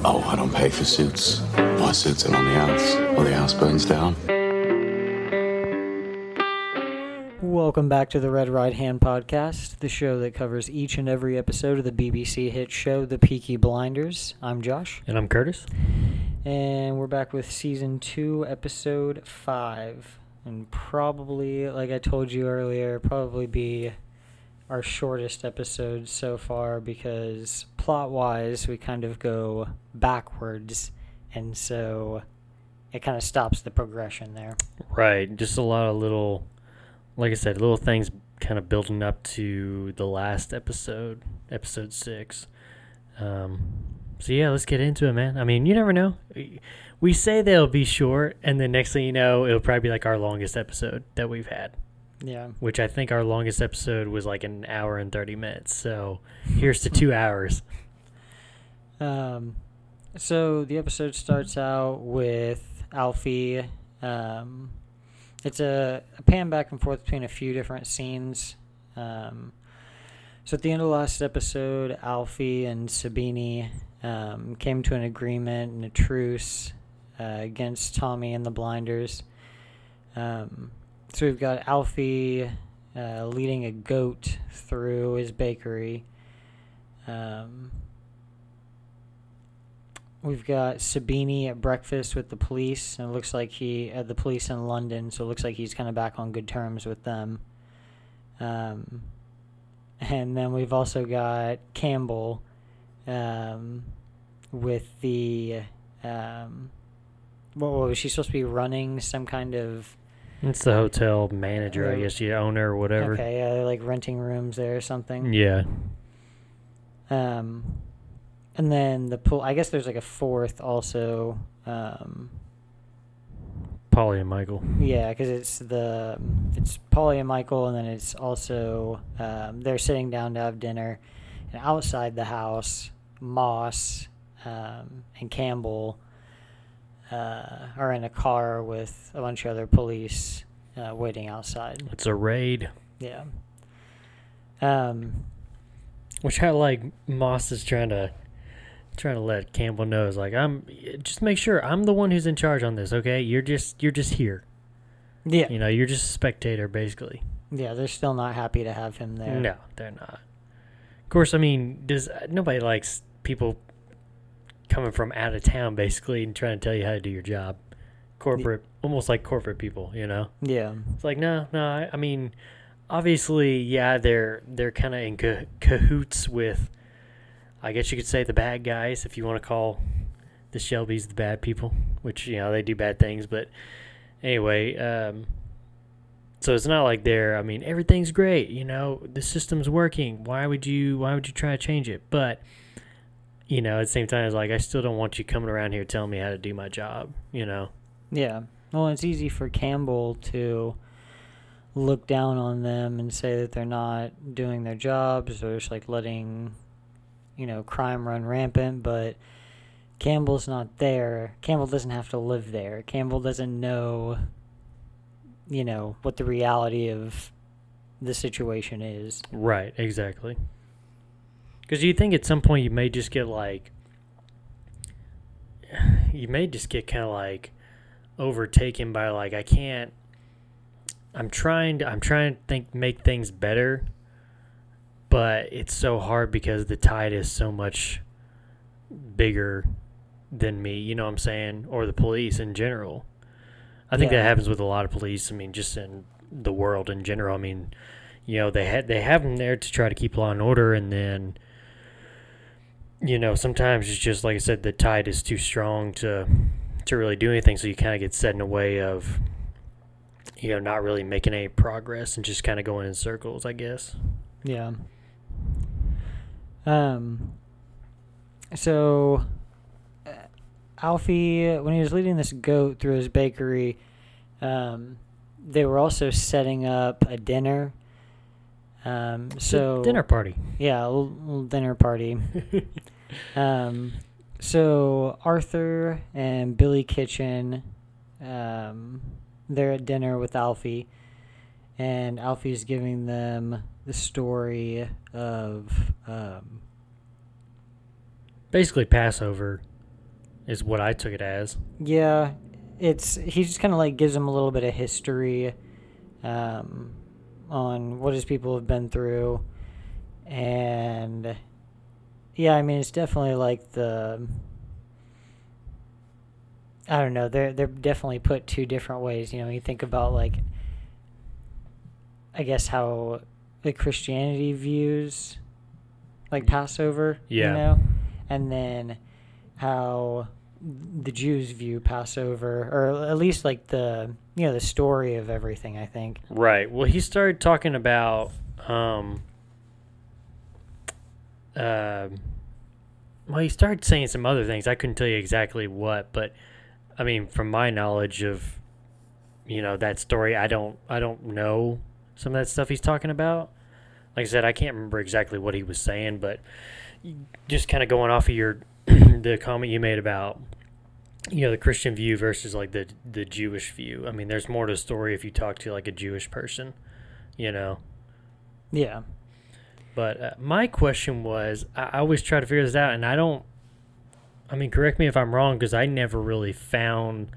Oh, I don't pay for suits. My suits are on the house, or the house burns down. Welcome back to the Red Right Hand Podcast, the show that covers each and every episode of the BBC hit show, The Peaky Blinders. I'm Josh. And I'm Curtis. And we're back with Season 2, Episode 5. And probably, like I told you earlier, probably be our shortest episode so far because plot-wise we kind of go backwards, and so it kind of stops the progression there. Right, just a lot of little, like I said, little things kind of building up to the last episode, episode 6. So yeah, let's get into it, man. I mean, you never know. We say they'll be short, and then next thing you know, it'll probably be like our longest episode that we've had. Yeah. Which I think our longest episode was like an hour and 30 minutes. So here's to 2 hours. So the episode starts out with Alfie. It's a pan back and forth between a few different scenes. So at the end of the last episode, Alfie and Sabini came to an agreement and a truce against Tommy and the Blinders. So we've got Alfie leading a goat through his bakery. We've got Sabini at breakfast with the police, and it looks like the police in London, so it looks like he's kind of back on good terms with them. And then we've also got Campbell with the, what was she supposed to be running? Some kind of... It's the hotel manager, I guess, the owner or whatever. Okay, yeah, they're like renting rooms there or something. Yeah. And then I guess there's like a fourth also. Polly and Michael. Yeah, because it's Polly and Michael, and then it's also they're sitting down to have dinner, and outside the house, Moss and Campbell are in a car with a bunch of other police waiting outside. It's a raid. Yeah. Which I like. Moss is trying to let Campbell know, is like, just make sure I'm the one who's in charge on this, okay? You're just here. Yeah. You know, you're just a spectator, basically. Yeah, they're still not happy to have him there. No, they're not. Of course, I mean, nobody likes people coming from out of town, basically, and trying to tell you how to do your job. Corporate, almost like corporate people, you know? Yeah. It's like, no, I mean, obviously, yeah, they're kind of in cahoots with, I guess you could say, the bad guys, if you want to call the Shelbys the bad people, which, you know, they do bad things, but anyway, so it's not like everything's great, you know, the system's working, why would you try to change it? But, you know, at the same time, it's like, I still don't want you coming around here telling me how to do my job, you know? Yeah. Well, it's easy for Campbell to look down on them and say that they're not doing their jobs, or just like letting, you know, crime run rampant, but Campbell's not there. Campbell doesn't have to live there. Campbell doesn't know, you know, what the reality of the situation is. Right, exactly. Because you think at some point you may just get kind of like overtaken by like, I'm trying to make things better, but it's so hard because the tide is so much bigger than me, you know what I'm saying? Or the police in general. I think that happens with a lot of police. I mean, just in the world in general. I mean, you know, they have them there to try to keep law and order, and then, you know, sometimes it's just, like I said, the tide is too strong to really do anything, so you kind of get set in a way of, you know, not really making any progress and just kind of going in circles, I guess. Yeah. So Alfie, when he was leading this goat through his bakery, they were also setting up a dinner. Dinner party. Yeah, a little dinner party. So Arthur and Billy Kitchen, they're at dinner with Alfie, and Alfie's giving them the story of basically Passover is what I took it as. Yeah, he just kind of like gives them a little bit of history on what his people have been through, and yeah, I mean it's definitely like I don't know, they're definitely put two different ways. You think about like I guess how the Christianity views like Passover, Yeah. and then how the Jews view Passover, or at least like the story of everything, I think. Right. Well, he started talking about well, he started saying some other things. I couldn't tell you exactly what, but I mean, from my knowledge of that story, I don't know some of that stuff he's talking about. Like I said, I can't remember exactly what he was saying, but just kind of going off of your the comment you made about the Christian view versus like the Jewish view. I mean, there's more to the story if you talk to like a Jewish person, Yeah. But my question was, I always try to figure this out, and I mean, correct me if I'm wrong, because I never really found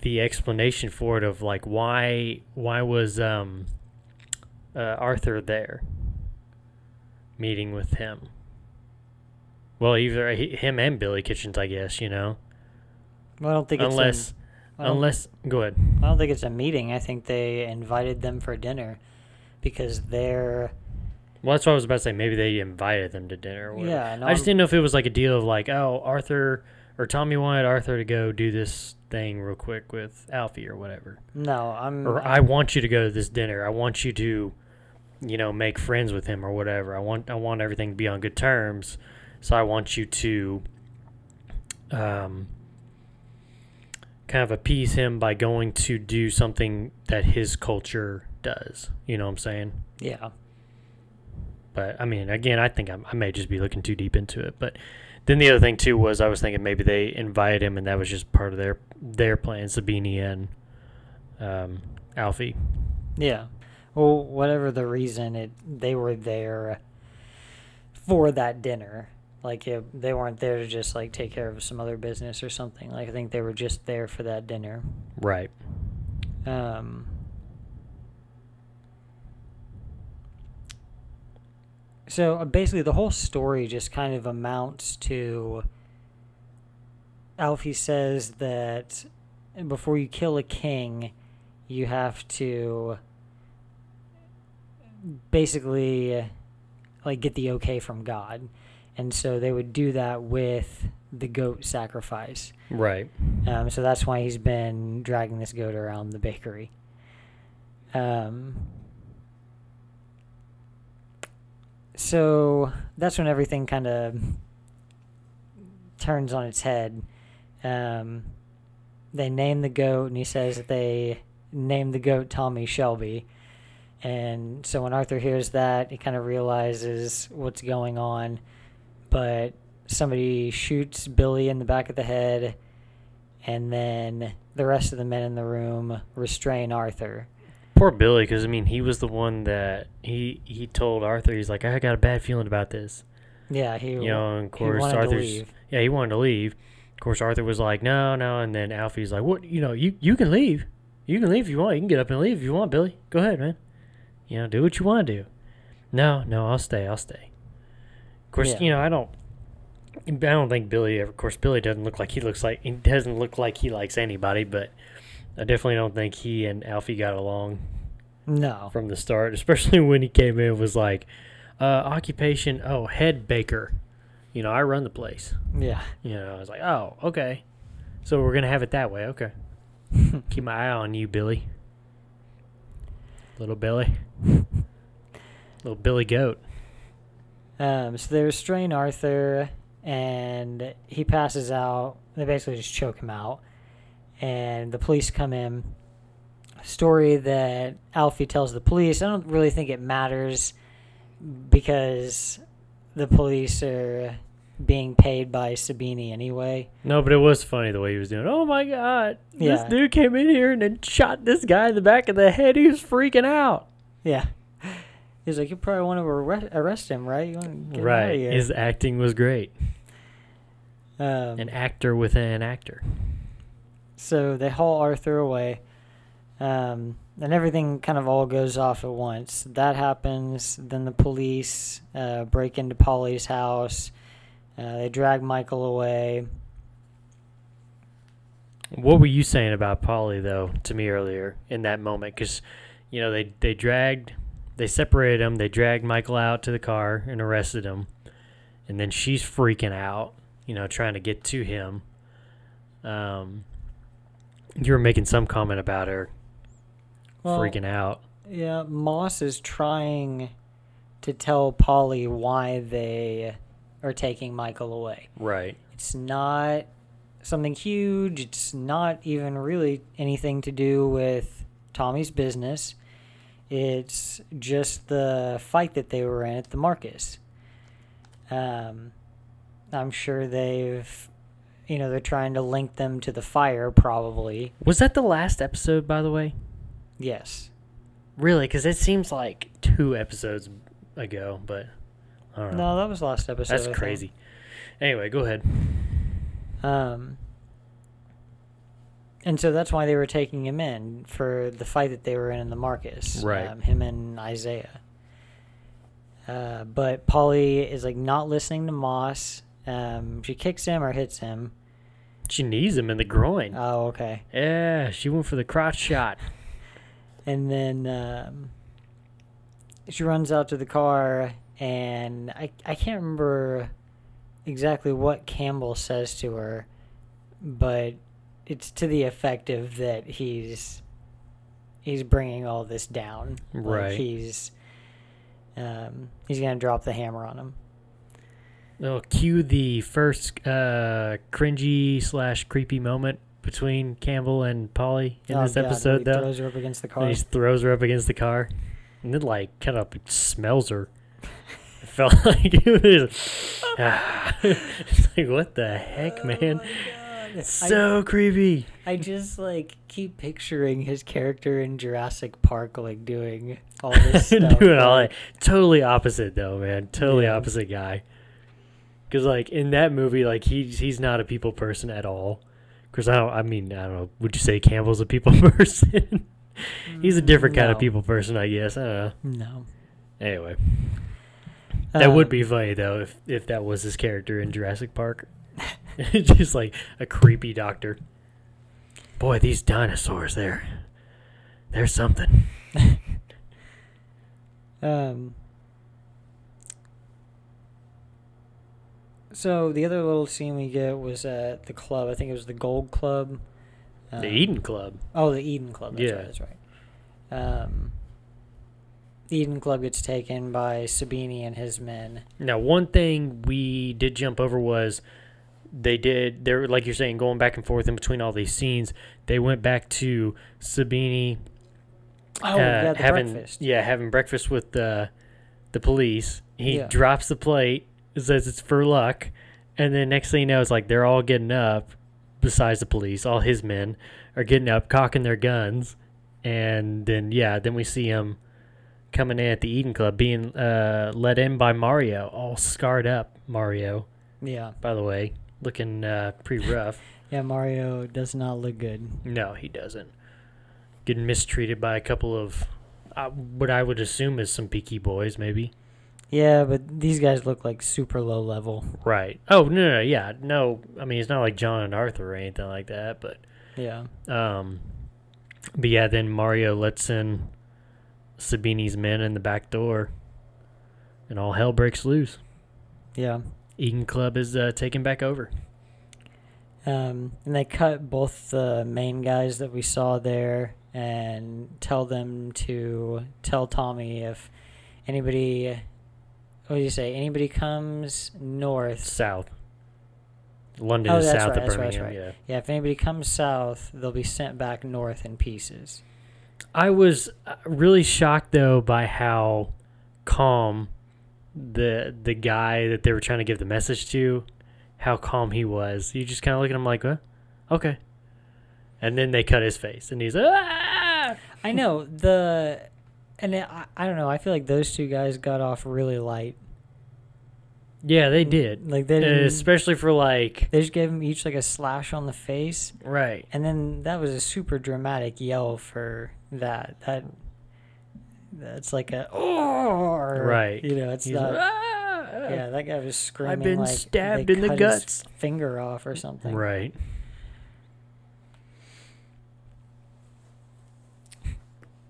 the explanation for it of like why was Arthur there meeting with him. Well, either him and Billy Kitchens, I guess, Well, I don't think unless go ahead. I don't think it's a meeting. I think they invited them for dinner because they're... Well, that's what I was about to say. Maybe they invited them to dinner or whatever. Yeah, no, I just didn't know if it was like a deal of like, oh, Arthur or Tommy wanted Arthur to go do this thing real quick with Alfie or whatever. No, I want you to go to this dinner. I want you to, make friends with him or whatever. I want everything to be on good terms. So I want you to kind of appease him by going to do something that his culture does. You know what I'm saying? Yeah. But, I mean, again, I think I may just be looking too deep into it. But then the other thing, too, was I was thinking maybe they invited him and that was just part of their plan, Sabini and Alfie. Yeah. Well, whatever the reason, they were there for that dinner. Like, they weren't there to just, like, take care of some other business or something. Like, I think they were just there for that dinner. Right. So, basically, the whole story just kind of amounts to... Alfie says that before you kill a king, you have to basically, like, get the okay from God. And so they would do that with the goat sacrifice. Right. So that's why he's been dragging this goat around the bakery. So that's when everything kind of turns on its head. They name the goat, and he says that they named the goat Tommy Shelby. And so when Arthur hears that, he kind of realizes what's going on. But somebody shoots Billy in the back of the head, and then the rest of the men in the room restrain Arthur. Poor Billy, because, I mean, he was the one that he told Arthur, he's like, I got a bad feeling about this. Yeah, and of course, he wanted Arthur's, to leave. Yeah, he wanted to leave. Of course, Arthur was like, no, and then Alfie's like, what, you can leave. You can leave if you want. You can get up and leave if you want, Billy. Go ahead, man. Do what you want to do. No, I'll stay. Of course, Yeah. I don't think Billy ever, of course, Billy doesn't look like he likes anybody, but I definitely don't think he and Alfie got along. No. From the start, especially when he came in, was like, occupation, head baker. I run the place. Yeah. I was like, oh, okay. So we're going to have it that way. Okay. Keep my eye on you, Billy. Little Billy. Little Billy Goat. So they restrain Arthur, and he passes out. They basically just choke him out. And the police come in. Story that Alfie tells the police. I don't really think it matters because the police are being paid by Sabini anyway. No, but it was funny the way he was doing. Oh my God. Yeah. This dude came in here and then shot this guy in the back of the head. He was freaking out. Yeah. He's like, you probably want to arrest him, right? You want to get him out of Right. here. His acting was great. An actor within an actor. So they haul Arthur away. And everything kind of all goes off at once. That happens. Then the police break into Polly's house. They drag Michael away. What were you saying about Polly, though, to me earlier in that moment? Because, you know, they separated him. They dragged Michael out to the car and arrested him. And then she's freaking out, you know, trying to get to him. You were making some comment about her freaking out. Yeah, Moss is trying to tell Polly why they are taking Michael away. Right. It's not something huge. It's not even really anything to do with Tommy's business. It's just the fight that they were in at the Marcus. I'm sure they're trying to link them to the fire, probably. Was that the last episode, by the way? Yes. Really? Because it seems like 2 episodes ago, but I don't know. No, that was last episode. That's crazy. Anyway, go ahead. And so that's why they were taking him in for the fight that they were in the Marcus. Right. Him and Isaiah. But Polly is like not listening to Moss. She kicks him or hits him. She knees him in the groin. Oh, okay. Yeah, she went for the crotch shot. And then she runs out to the car, and I can't remember exactly what Campbell says to her, but it's to the effect of that he's bringing all this down. Right. Like he's gonna drop the hammer on him. Well, cue the first cringy / creepy moment between Campbell and Polly in this episode, he though. throws her up against the car. And he throws her up against the car, and then kind of smells her. It felt like it was. It's like, what the heck, man? So creepy. I just keep picturing his character in Jurassic Park doing all this stuff. Doing all that. Totally opposite though, man. Totally opposite guy. Because in that movie, he's not a people person at all. Because I don't know. Would you say Campbell's a people person? He's a different kind of people person, I guess. I don't know. No. Anyway, that would be funny though if that was his character in Jurassic Park. Just like a creepy doctor. Boy, these dinosaurs, they're something. So the other little scene we get was at the club. I think it was the Gold Club. The Eden Club. Oh, the Eden Club. That's right. The Eden Club gets taken by Sabini and his men. Now, one thing we did jump over was they're like you're saying, going back and forth in between all these scenes. They went back to Sabini. Breakfast. Yeah, having breakfast with the police. He drops the plate, says it's for luck, and then next thing you know, it's they're all getting up. Besides the police, all his men are getting up, cocking their guns, and then we see him coming in at the Eden Club, being let in by Mario, all scarred up. Mario. Yeah. By the way, looking pretty rough. Yeah, Mario does not look good. No, he doesn't. Getting mistreated by a couple of what I would assume is some peaky boys, maybe. Yeah, but these guys look like super low level. Right. Oh, no, yeah. No, I mean, it's not like John and Arthur or anything like that, but... Yeah. But yeah, then Mario lets in Sabini's men in the back door, and all hell breaks loose. Yeah. Eden Club is taken back over. And they cut both the main guys that we saw there and tell them to tell Tommy if anybody... What do you say? Anybody comes north... South. London is south of Birmingham. That's right. Yeah, if anybody comes south, they'll be sent back north in pieces. I was really shocked, though, by how calm the guy that they were trying to give the message to, how calm he was. You just kind of look at him like, okay. And then they cut his face, and he's ah! I know. I don't know. I feel like those two guys got off really light. Yeah, they did. Like they didn't, especially for like they just gave them each like a slash on the face, right. and then that was a super dramatic yell for that. That's like a right. You know, it's He's not. like, "Ah!" Yeah, that guy was screaming. I've been like stabbed they in the cut guts. his finger off or something. Right.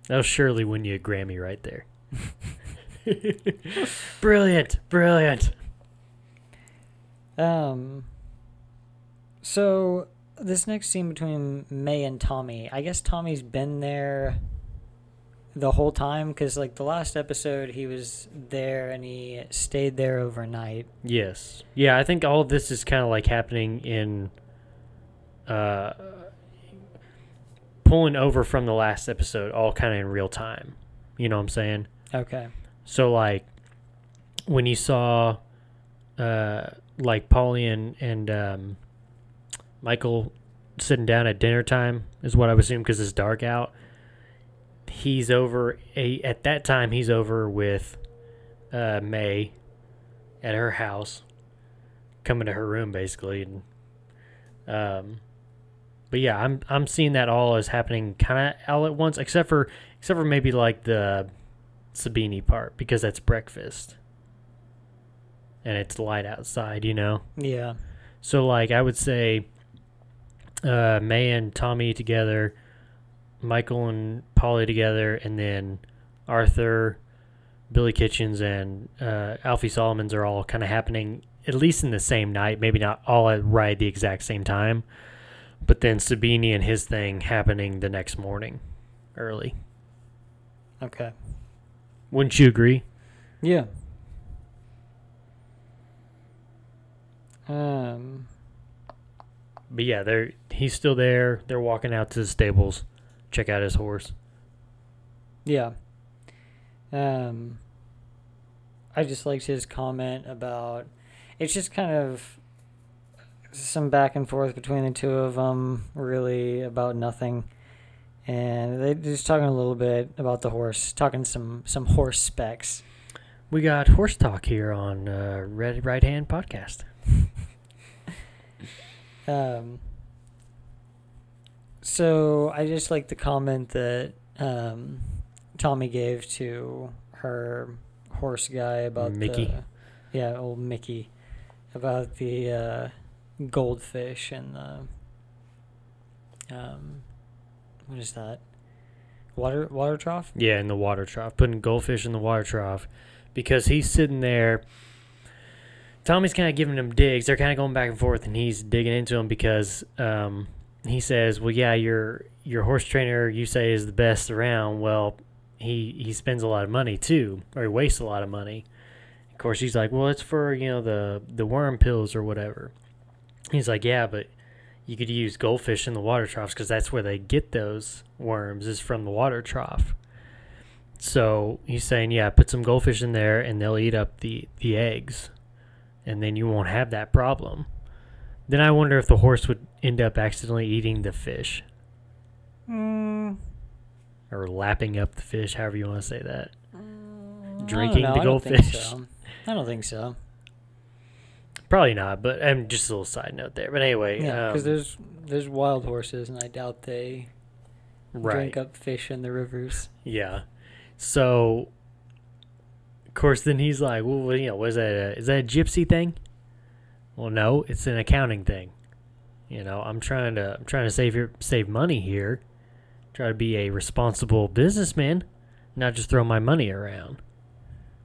That'll surely win you a Grammy right there. Brilliant. So this next scene between May and Tommy, I guess Tommy's been there the whole time, because like the last episode he was there and he stayed there overnight. Yes. Yeah, I think all of this is kind of like happening in pulling over from the last episode, all kind of in real time. You know what I'm saying? Okay. So like when you saw like Polly and Michael sitting down at dinner time is what I would assume, because it's dark out. He's over at that time he's over with May at her house, coming to her room basically, and but yeah, I'm seeing that all as happening kind of all at once, except for maybe like the Sabini part, because that's breakfast and it's light outside, you know. Yeah. So like I would say May and Tommy together, Michael and Polly together, and then Arthur, Billy Kitchens, and Alfie Solomons are all kind of happening at least in the same night, maybe not all right at the exact same time, but then Sabini and his thing happening the next morning early. Okay. Wouldn't you agree? Yeah. But yeah, he's still there. They're walking out to the stables, check out his horse. Yeah. I just liked his comment about, it's just kind of some back and forth between the two of them, really about nothing. And they just talking a little bit about the horse, talking some horse specs. We got horse talk here on Right Hand Podcast. So I just like the comment that Tommy gave to her horse guy about Mickey. Old Mickey, about the goldfish and the what is that? Water trough? Yeah, in the water trough. Putting goldfish in the water trough, because he's sitting there. Tommy's kind of giving him digs. They're kind of going back and forth, and he's digging into him because he says, well, yeah, your horse trainer you say is the best around. Well, he spends a lot of money too, or he wastes a lot of money. Of course, he's like, well, it's for, you know, the worm pills or whatever. He's like, yeah, but you could use goldfish in the water troughs, because that's where they get those worms, is from the water trough. So he's saying, yeah, put some goldfish in there and they'll eat up the eggs, and then you won't have that problem. Then I wonder if the horse would end up accidentally eating the fish. Or lapping up the fish, however you want to say that. Drinking the goldfish. I don't think so. Probably not, but just a little side note there. But anyway. Yeah, because there's wild horses, and I doubt they drink up fish in the rivers. Yeah. So, of course, then he's like, well, you know, what is that? Is that a gypsy thing? Well, no, it's an accounting thing. You know, I'm trying to save money here. Try to be a responsible businessman, not just throw my money around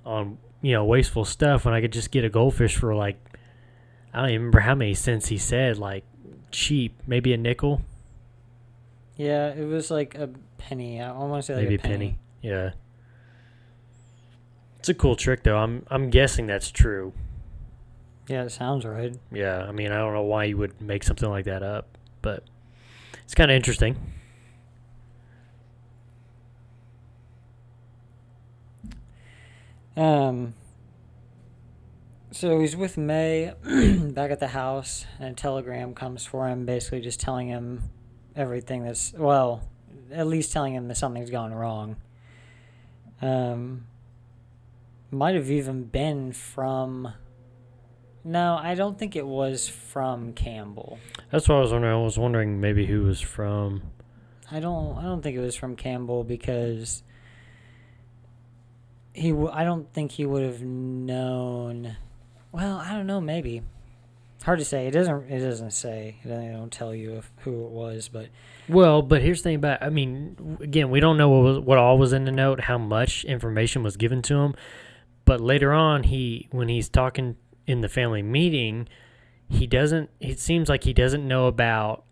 on, you know, wasteful stuff when I could just get a goldfish for, like, I don't even remember how many cents he said, like, cheap, maybe a nickel. Yeah, it was like a penny. I want to say like maybe a penny. Yeah. It's a cool trick, though. I'm guessing that's true. Yeah, it sounds right. Yeah, I mean, I don't know why you would make something like that up, but it's kind of interesting. So he's with May back at the house, and a telegram comes for him, basically just telling him everything that's, well, at least telling him that something's gone wrong. Might have even been from No, I don't think it was from Campbell. That's what I was wondering. I was wondering maybe who was from. I don't think it was from Campbell because I don't think he would have known. Well, I don't know. Maybe hard to say. It doesn't say. They don't tell you who it was, but. Well, but here's the thing about. I mean, again, we don't know what all was in the note, how much information was given to him, but later on, when he's talking in the family meeting, he doesn't. It seems like he doesn't know about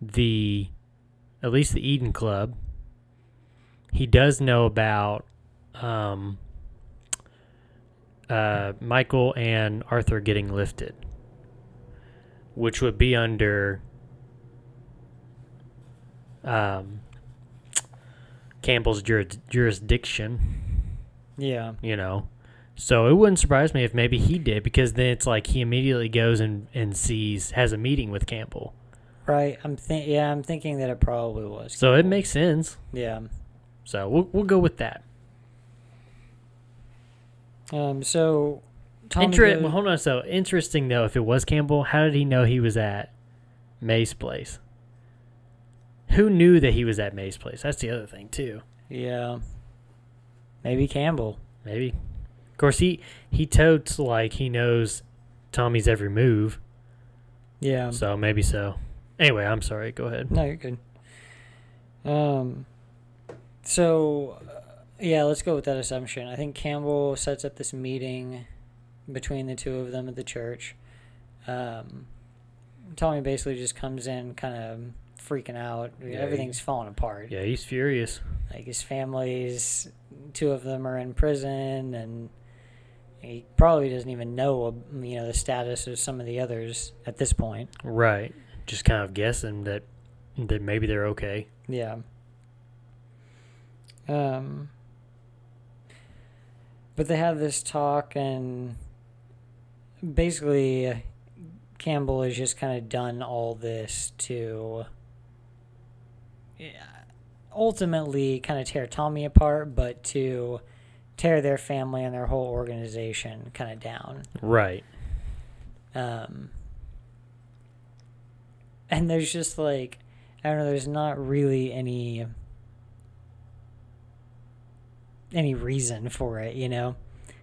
at least the Eden Club. He does know about Michael and Arthur getting lifted, which would be under Campbell's jurisdiction. Yeah. You know. So it wouldn't surprise me if maybe he did, because then it's like he immediately goes and has a meeting with Campbell. Right. I'm thinking that it probably was. So it makes sense. Yeah. So we'll go with that. So Tommy Well, hold on. So interesting though, if it was Campbell, how did he know he was at May's place? Who knew that he was at May's place? That's the other thing too. Yeah. Maybe Campbell. Maybe. Of course, he totes like he knows Tommy's every move. Yeah. So maybe so. Anyway, I'm sorry. Go ahead. No, you're good. So, yeah, let's go with that assumption. I think Campbell sets up this meeting between the two of them at the church. Tommy basically just comes in kind of freaking out. Yeah, everything's falling apart. Yeah, he's furious. Like his family's, two of them are in prison, and he probably doesn't even know, the status of some of the others at this point. Right. Just kind of guessing that maybe they're okay. Yeah. But they have this talk, and basically Campbell has just kind of done all this to ultimately kind of tear Tommy apart, but to tear their family and their whole organization kind of down. Right. And there's just like, I don't know, there's not really any reason for it,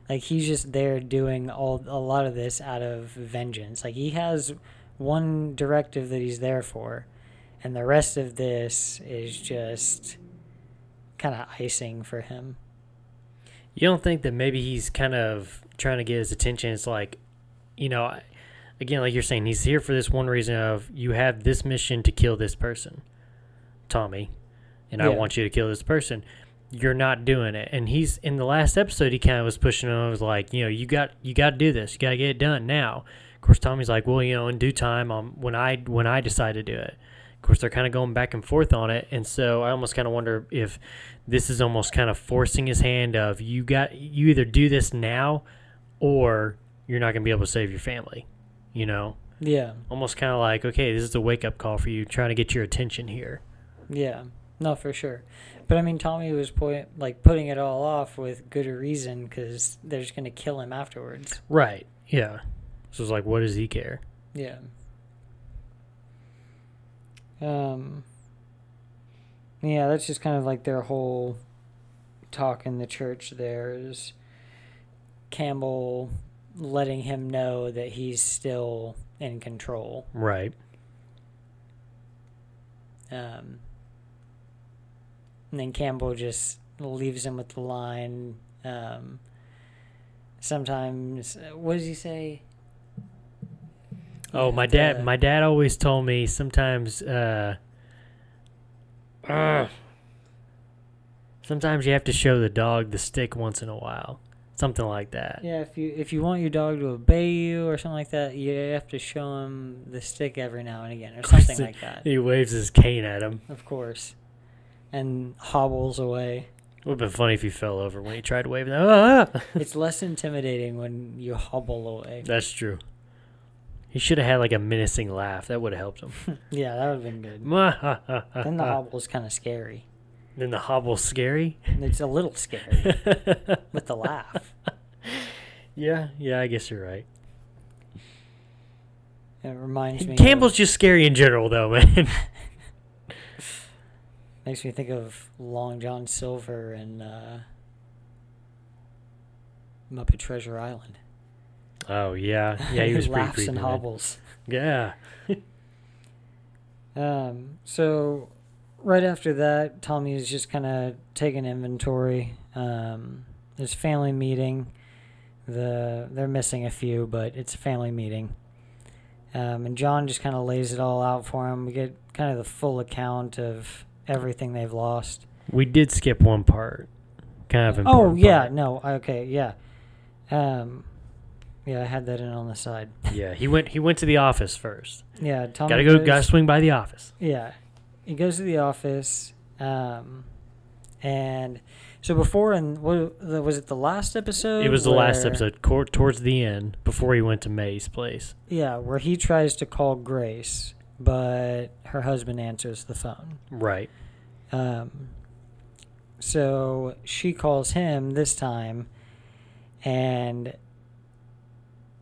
Like he's just there doing a lot of this out of vengeance. Like he has one directive that he's there for, and the rest of this is just kind of icing for him. You don't think that maybe he's kind of trying to get his attention? It's like, again, like you're saying, he's here for this one reason of, you have this mission to kill this person, Tommy, and I want you to kill this person. You're not doing it. And he's, in the last episode, he kind of was pushing him. Was like, you got to do this. You got to get it done now. Of course, Tommy's like, well, in due time, when I decide to do it. Of course, they're kind of going back and forth on it. And so I almost kind of wonder if this is almost kind of forcing his hand of, you either do this now or you're not going to be able to save your family, Yeah. Almost kind of like, okay, this is a wake-up call for you, trying to get your attention here. Yeah. No, for sure. But, I mean, Tommy was putting it all off with good reason, because they're just going to kill him afterwards. Right. Yeah. So it's like, what does he care? Yeah. Yeah, that's just kind of like their whole talk in the church there, is Campbell letting him know that he's still in control. Right. And then Campbell just leaves him with the line, sometimes, what does he say? Oh, my dad always told me sometimes sometimes you have to show the dog the stick once in a while. Something like that. Yeah, if you want your dog to obey you or something like that, you have to show him the stick every now and again, or something like that. He waves his cane at him. Of course. And hobbles away. It would have been funny if he fell over when he tried to wave it. Ah! It's less intimidating when you hobble away. That's true. He should have had like a menacing laugh. That would have helped him. Yeah, that would have been good. Then the hobble's kind of scary. Then the hobble's scary? It's a little scary with the laugh. Yeah, I guess you're right. It reminds me. Campbell's just scary in general, though, man. Makes me think of Long John Silver and Muppet Treasure Island. Oh yeah, he was pretty laughs creepy, and man. hobbles. Yeah. So right after that, Tommy is just kind of taking inventory. There's a family meeting. They're missing a few, but it's a family meeting. And John just kind of lays it all out for him. We get kind of the full account of everything they've lost. We did skip one part. Kind of Oh, important yeah, part. no, okay, yeah. Yeah, I had that in on the side. Yeah, he went to the office first. Yeah, Tommy Gotta swing by the office. Yeah, he goes to the office, and so before, and was it the last episode? It was the last episode, towards the end, before he went to May's place. Yeah, where he tries to call Grace, but her husband answers the phone. Right. So she calls him this time, and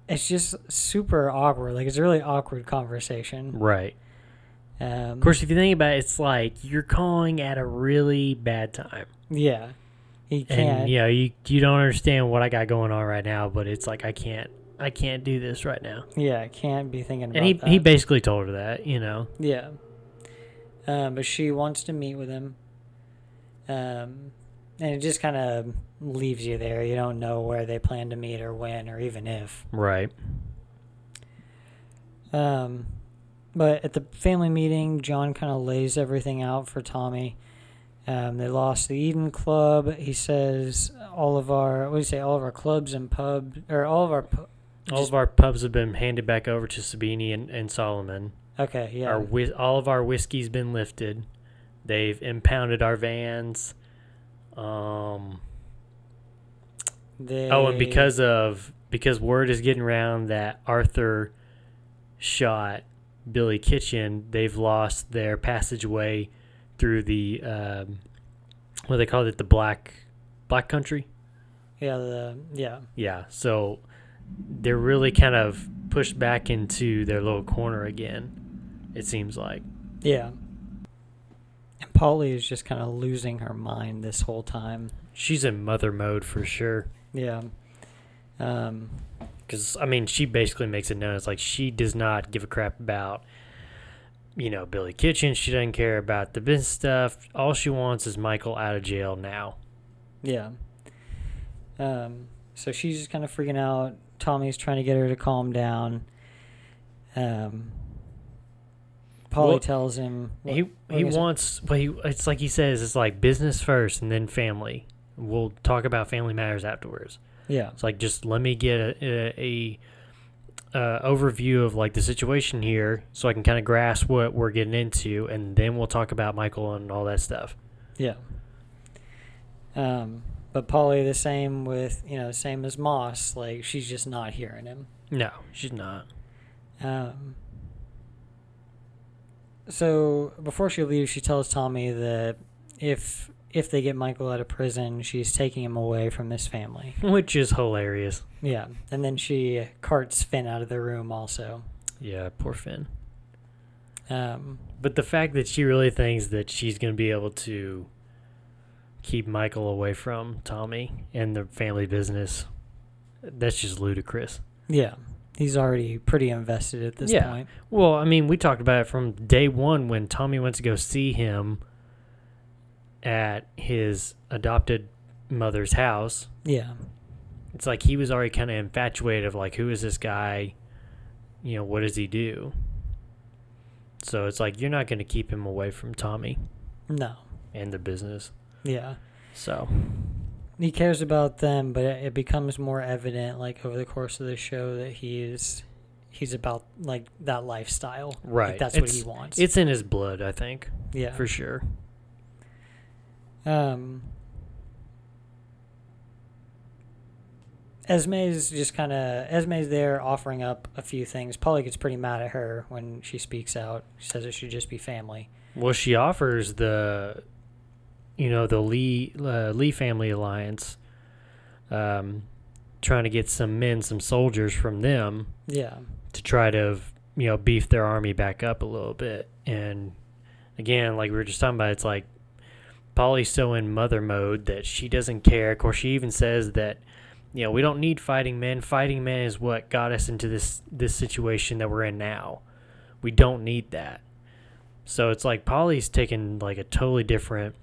it's just super awkward. Like, it's a really awkward conversation. Right. Of course, if you think about it, it's like you're calling at a really bad time. Yeah. He can't. And, you don't understand what I got going on right now, but it's like I can't do this right now. Yeah, I can't be thinking about And that. he basically told her that, Yeah. But she wants to meet with him. And it just kind of leaves you there. You don't know where they plan to meet or when or even if. Right. But at the family meeting, John kind of lays everything out for Tommy. They lost the Eden Club. He says all of our clubs and pubs, or all of our pubs have been handed back over to Sabini and Solomon. Okay, yeah. All of our whiskey's been lifted. They've impounded our vans. And because word is getting around that Arthur shot Billy Kitchen, they've lost their passageway through the what they called it, the black country. Yeah. So they're really kind of pushed back into their little corner again, it seems like. Yeah. And Polly is just kind of losing her mind this whole time. She's in mother mode for sure. Yeah. Because, she basically makes it known. It's like she does not give a crap about, Billy Kitchen. She doesn't care about the business stuff. All she wants is Michael out of jail now. Yeah. So she's just kind of freaking out. Tommy's trying to get her to calm down. Polly tells him it's like he says, it's like business first and then family. We'll talk about family matters afterwards. Yeah. It's like, just let me get a overview of like the situation here so I can kind of grasp what we're getting into, and then we'll talk about Michael and all that stuff. Yeah. But Polly, the same with, same as Moss, like she's just not hearing him. No, she's not. So before she leaves, she tells Tommy that if they get Michael out of prison, she's taking him away from this family. Which is hilarious. Yeah. And then she carts Finn out of the room also. Yeah, poor Finn. But the fact that she really thinks that she's going to be able to keep Michael away from Tommy and the family business, that's just ludicrous. Yeah. He's already pretty invested at this point. Well, we talked about it from day one when Tommy went to go see him at his adopted mother's house. Yeah. It's like he was already kind of infatuated of like, who is this guy? What does he do? So it's like, you're not going to keep him away from Tommy. No. And the business. Yeah. So he cares about them, but it becomes more evident like over the course of the show that he's about like that lifestyle. Right. Like, that's what he wants. It's in his blood, I think. Yeah. For sure. Esme's there offering up a few things. Polly gets pretty mad at her when she speaks out. She says it should just be family. Well, she offers the Lee family alliance, trying to get some soldiers from them. Yeah. To try to, beef their army back up a little bit. And again, like we were just talking about, it's like Polly's so in mother mode that she doesn't care. Of course, she even says that, we don't need fighting men. Fighting men is what got us into this situation that we're in now. We don't need that. So it's like Polly's taking like a totally different,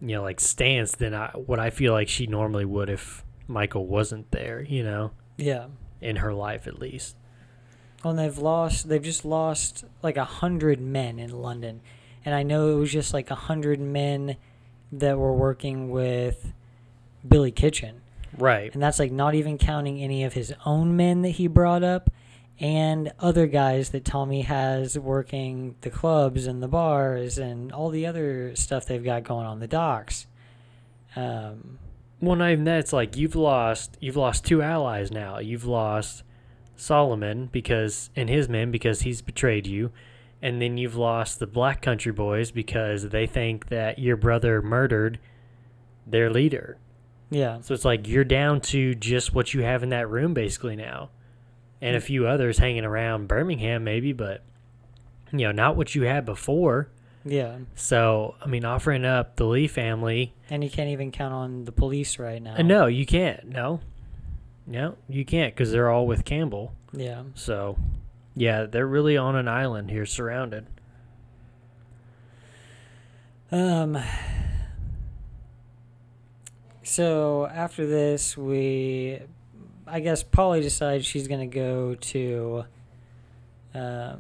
like stance than what I feel like she normally would if Michael wasn't there, Yeah. in her life at least. Well, and they've just lost like 100 men in London. And I know it was just like 100 men that were working with Billy Kitchen. Right. And that's like not even counting any of his own men that he brought up and other guys that Tommy has working the clubs and the bars and all the other stuff they've got going on the docks. Well, not even that. It's like you've lost 2 allies now. You've lost Solomon and his men because he's betrayed you. And then you've lost the Black Country Boys because they think that your brother murdered their leader. Yeah. So it's like you're down to just what you have in that room basically now. And a few others hanging around Birmingham maybe, but, not what you had before. Yeah. So, I mean, offering up the Lee family. And you can't even count on the police right now. No, you can't. No, you can't because they're all with Campbell. Yeah. So, yeah, they're really on an island here, surrounded. So after this, I guess Polly decides she's going to go to the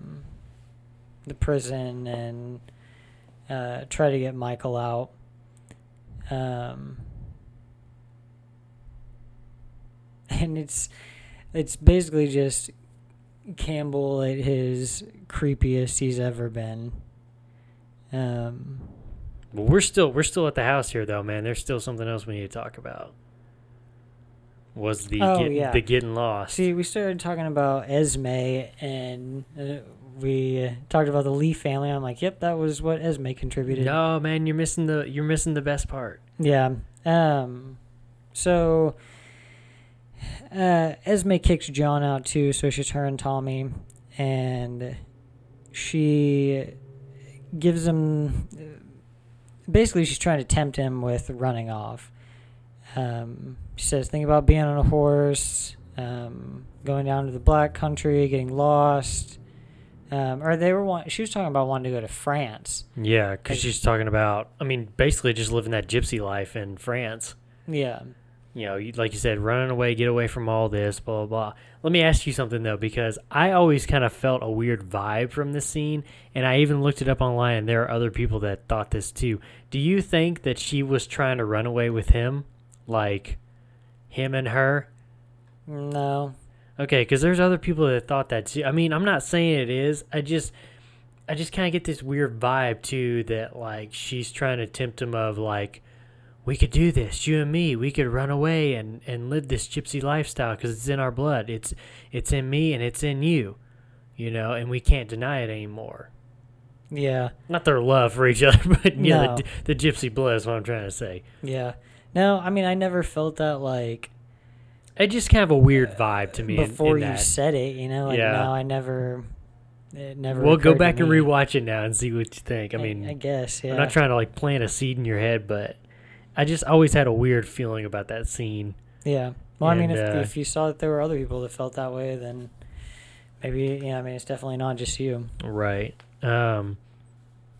prison and try to get Michael out. And it's basically just Campbell at his creepiest he's ever been. Well, we're still at the house here, though, man. There's still something else we need to talk about. Was the getting lost? See, we started talking about Esme, and we talked about the Lee family. I'm like, yep, that was what Esme contributed. No, man, you're missing the best part. Yeah. So Esme kicks John out too, so she's her and Tommy, and she gives him. Basically, she's trying to tempt him with running off. She says, think about being on a horse, going down to the Black Country, getting lost. She was talking about wanting to go to France. Yeah, because she's talking about, basically just living that gypsy life in France. Yeah. Like you said, running away, get away from all this, blah, blah, blah. Let me ask you something, though, because I always kind of felt a weird vibe from this scene, and I even looked it up online, and there are other people that thought this, too. Do you think that she was trying to run away with him? Like, him and her? No. Okay, because there's other people that thought that, too. I'm not saying it is. I just kind of get this weird vibe, too, that, like, she's trying to tempt him of, like, we could do this, you and me. We could run away and live this gypsy lifestyle because it's in our blood. It's in me and it's in you, and we can't deny it anymore. Yeah. Not their love for each other, but no. the gypsy blood is what I'm trying to say. Yeah. No, I never felt that like. It just kind of a weird vibe to me. Before in you that. said it, No, I never. It never. We'll go back to and me. rewatch it now and see what you think. I guess. Yeah. I'm not trying to like plant a seed in your head, but. I just always had a weird feeling about that scene. Yeah. Well, if you saw that there were other people that felt that way, then maybe, it's definitely not just you. Right. I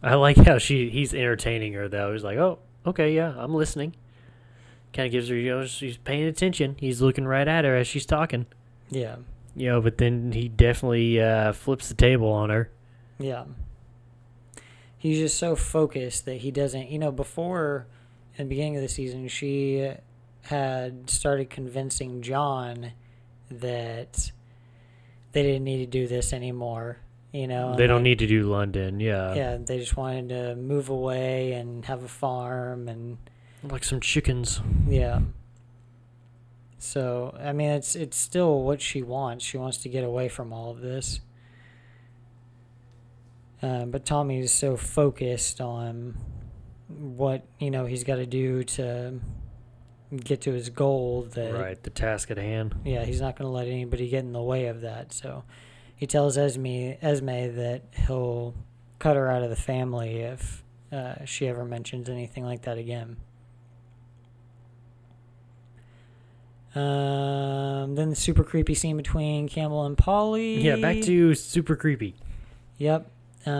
like how he's entertaining her, though. He's like, oh, okay, yeah, I'm listening. Kind of gives her, she's paying attention. He's looking right at her as she's talking. Yeah. But then he definitely flips the table on her. Yeah. He's just so focused that he doesn't, before... In the beginning of the season, she had started convincing John that they didn't need to do this anymore, They don't need to do London, yeah. Yeah, they just wanted to move away and have a farm and... Like some chickens. Yeah. So, it's still what she wants. She wants to get away from all of this. But Tommy's so focused on... what he's got to do to get to his goal that right, the task at hand. Yeah, he's not going to let anybody get in the way of that. So he tells Esme that he'll cut her out of the family if she ever mentions anything like that again. Then the super creepy scene between Campbell and Polly. Yeah, back to super creepy. Yep. Not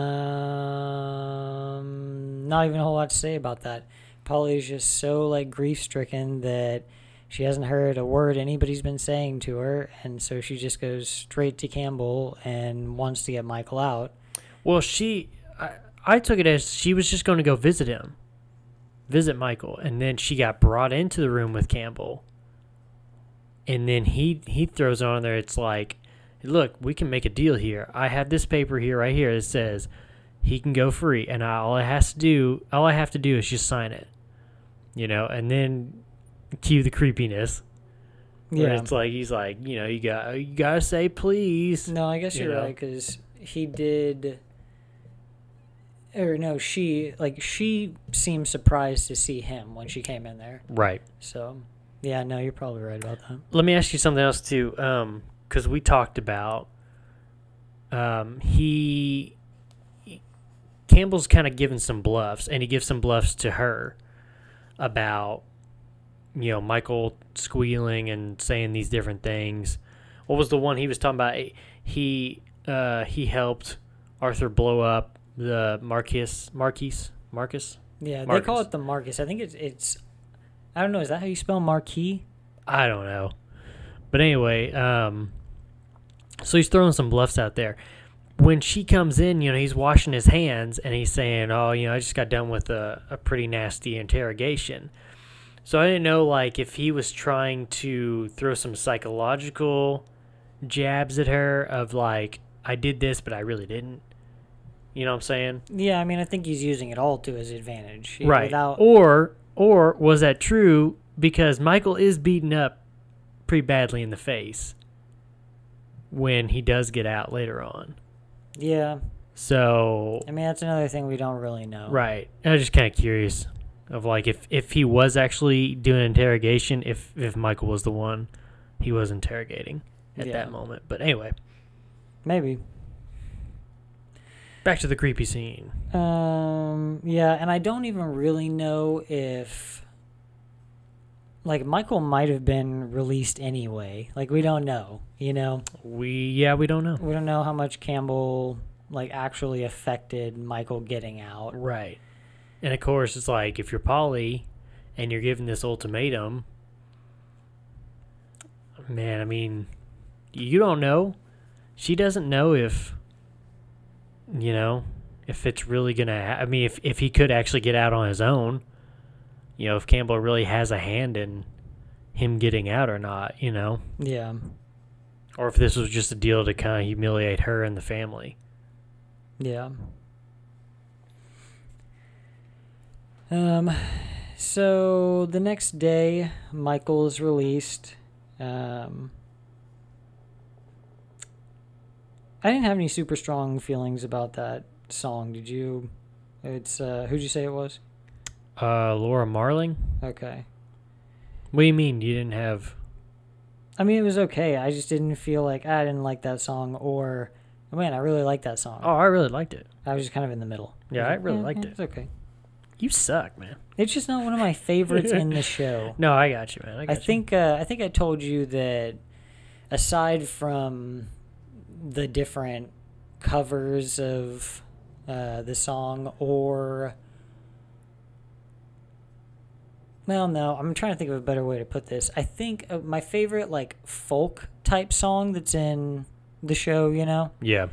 even a whole lot to say about that. Polly's just so like grief-stricken that she hasn't heard a word anybody's been saying to her, and so she just goes straight to Campbell and wants to get Michael out. Well, I took it as she was just going to go visit Michael, and then she got brought into the room with Campbell, and then he throws on there. It's like, look, we can make a deal here. I have this paper here, right here, that says he can go free, and all I have to do is just sign it, and then cue the creepiness. Yeah, it's like he's like, you gotta say please. No, I guess you're right, because he did. Or no, she seemed surprised to see him when she came in there. Right. So, yeah, no, you're probably right about that. Let me ask you something else too, because we talked about Campbell's kind of giving some bluffs, and he gives some bluffs to her about Michael squealing and saying these different things. What was the one he was talking about? He helped Arthur blow up the Marcus. Yeah, they call it the Marcus. I think it's I don't know. Is that how you spell marquee? I don't know. But anyway, so he's throwing some bluffs out there. When she comes in, he's washing his hands and he's saying, oh, I just got done with a pretty nasty interrogation. So I didn't know, like, if he was trying to throw some psychological jabs at her of, like, I did this, but I really didn't. You know what I'm saying? Yeah, I mean, I think he's using it all to his advantage. Right. Or was that true because Michael is beaten up pretty badly in the face when he does get out later on. Yeah. So, I mean, that's another thing we don't really know. Right. I was just kind of curious of, like, if he was actually doing an interrogation, if Michael was the one he was interrogating at that moment. But anyway. Maybe. Back to the creepy scene. Yeah, and I don't even really know if, like, Michael might have been released anyway. Like, we don't know, we don't know. We don't know how much Campbell, like, actually affected Michael getting out. Right. And, of course, it's like, if you're Polly and you're given this ultimatum, man, I mean, you don't know. She doesn't know if it's really going to I mean, if he could actually get out on his own, if Campbell really has a hand in him getting out or not, Yeah. Or if this was just a deal to kind of humiliate her and the family. Yeah. So the next day, Michael is released. I didn't have any super strong feelings about that song. Did you? It's who'd you say it was? Laura Marling. Okay. What do you mean you didn't have? I mean, it was okay. I just didn't feel like I didn't like that song, or man, I really liked that song. Oh, I really liked it. I was just kind of in the middle. Yeah, I really liked it. It's okay. You suck, man. It's just not one of my favorites in the show. No, I got you, man. I think I told you that aside from the different covers of the song, or well, no, I'm trying to think of a better way to put this. I think my favorite like folk type song that's in the show, Yeah.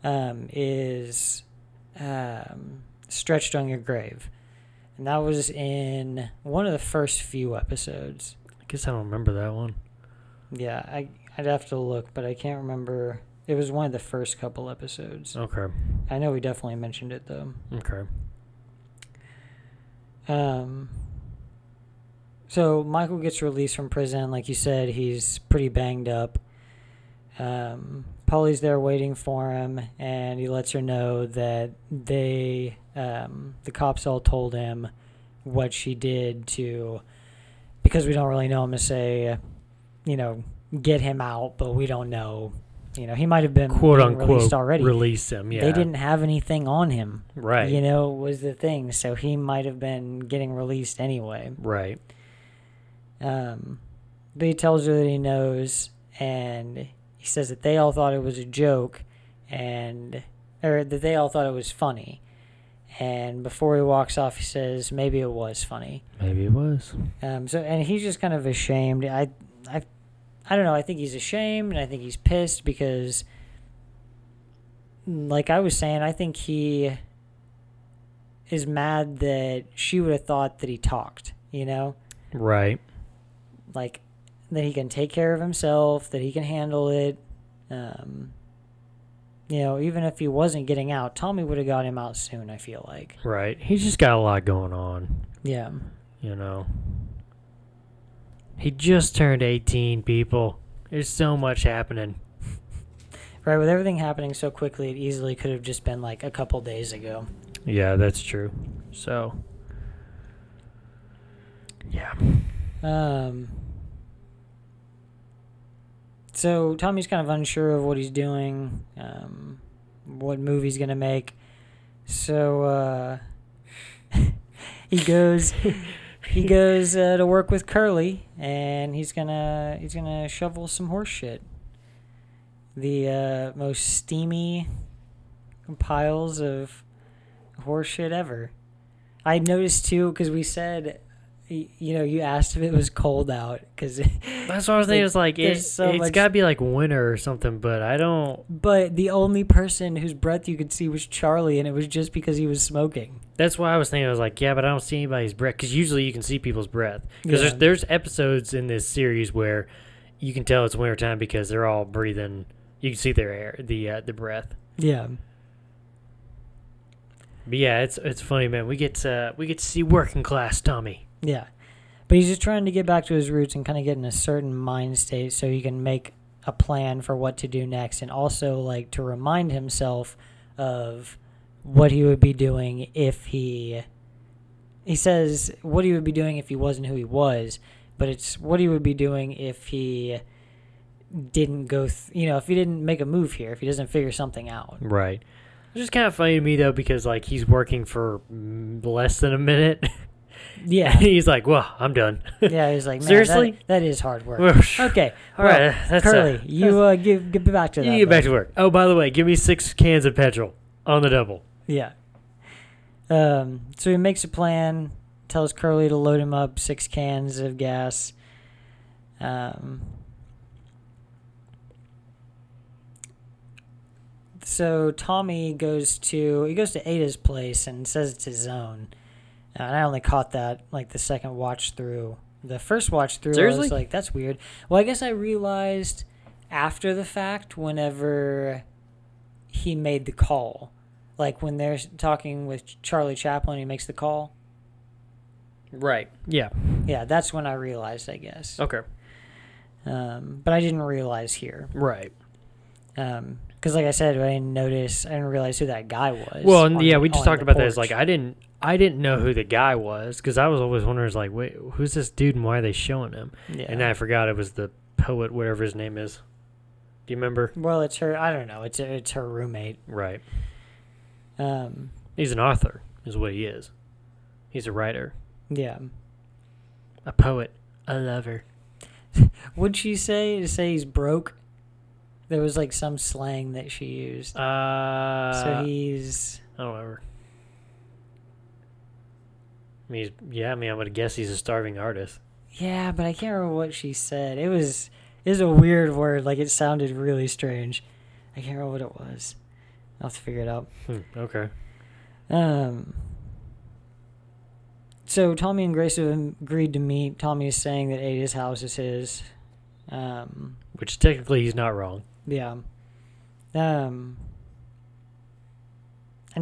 Is Stretched on Your Grave. And that was in one of the first few episodes. I guess I don't remember that one. Yeah, I'd have to look, but I can't remember. It was one of the first couple episodes. Okay. I know we definitely mentioned it, though. Okay. So Michael gets released from prison. Like you said, he's pretty banged up. Polly's there waiting for him, and he lets her know that the cops all told him what she did because we don't really know him to say, get him out, but we don't know He might have been quote being unquote released already. Release him. Yeah, They didn't have anything on him. Right. Was the thing. So he might have been getting released anyway. Right. But he tells her that he knows, and he says that they all thought it was a joke, or that they all thought it was funny. And before he walks off, he says, maybe it was funny. Maybe it was. And he's just kind of ashamed. I don't know. I think he's ashamed, and I think he's pissed because, like I was saying, I think he is mad that she would have thought that he talked, Right. Like, that he can take care of himself, that he can handle it. Even if he wasn't getting out, Tommy would have got him out soon, I feel like. Right. He's just got a lot going on. Yeah. He just turned 18, people. There's so much happening. Right, with everything happening so quickly, it easily could have just been like a couple days ago. Yeah, that's true. So, yeah. So Tommy's kind of unsure of what he's doing, what move he's gonna make. So he goes to work with Curly, and he's gonna shovel some horse shit. The most steamy piles of horse shit ever. I noticed too, because we said, you asked if it was cold out, because that's what I was thinking. It's like it's got to be like winter or something, but I don't. But the only person whose breath you could see was Charlie, and it was just because he was smoking. That's why I was thinking. I was like, yeah, but I don't see anybody's breath, because usually you can see people's breath. Because there's episodes in this series where you can tell it's wintertime because they're all breathing. You can see their air, the breath. Yeah. But yeah, it's funny, man. We get to see working class Tommy. Yeah. But he's just trying to get back to his roots and kind of get in a certain mind state so he can make a plan for what to do next, and also like to remind himself of what he would be doing if he says what he would be doing if he wasn't who he was, but it's what he would be doing if he didn't go if he didn't make a move here, if he doesn't figure something out. Right. It's just kind of funny to me though, because like he's working for less than a minute. Yeah. He's like, well, I'm done. Yeah, he's like, man, seriously? that is hard work. Okay. All right. That's Curly, you get back to that. You get back to work. Oh, by the way, give me 6 cans of petrol on the double. Yeah. So he makes a plan, tells Curly to load him up 6 cans of gas. So Tommy goes to Ada's place and says it's his own. And I only caught that like the second watch through. The first watch through, seriously? I was like, that's weird. Well, I guess I realized after the fact whenever he made the call. Like when they're talking with Charlie Chaplin, he makes the call. Right. Yeah. Yeah, that's when I realized, I guess. Okay. But I didn't realize here. Right. Because like I said, I didn't realize who that guy was. Well, we just talked about that. It's like I didn't know who the guy was, because I was always wondering, like, wait, who's this dude and why are they showing him? Yeah. And then I forgot it was the poet, whatever his name is. Do you remember? Well, it's her. I don't know. It's her roommate. Right. He's an author, is what he is. He's a writer. Yeah. A poet. A lover. What'd she say to say he's broke? There was like some slang that she used. So he's... I don't remember. I would guess he's a starving artist. Yeah, but I can't remember what she said. It was a weird word. Like, it sounded really strange. I can't remember what it was. I'll have to figure it out. Okay. So Tommy and Grace have agreed to meet. Tommy is saying that Ada's house is his. Which technically he's not wrong. Yeah. And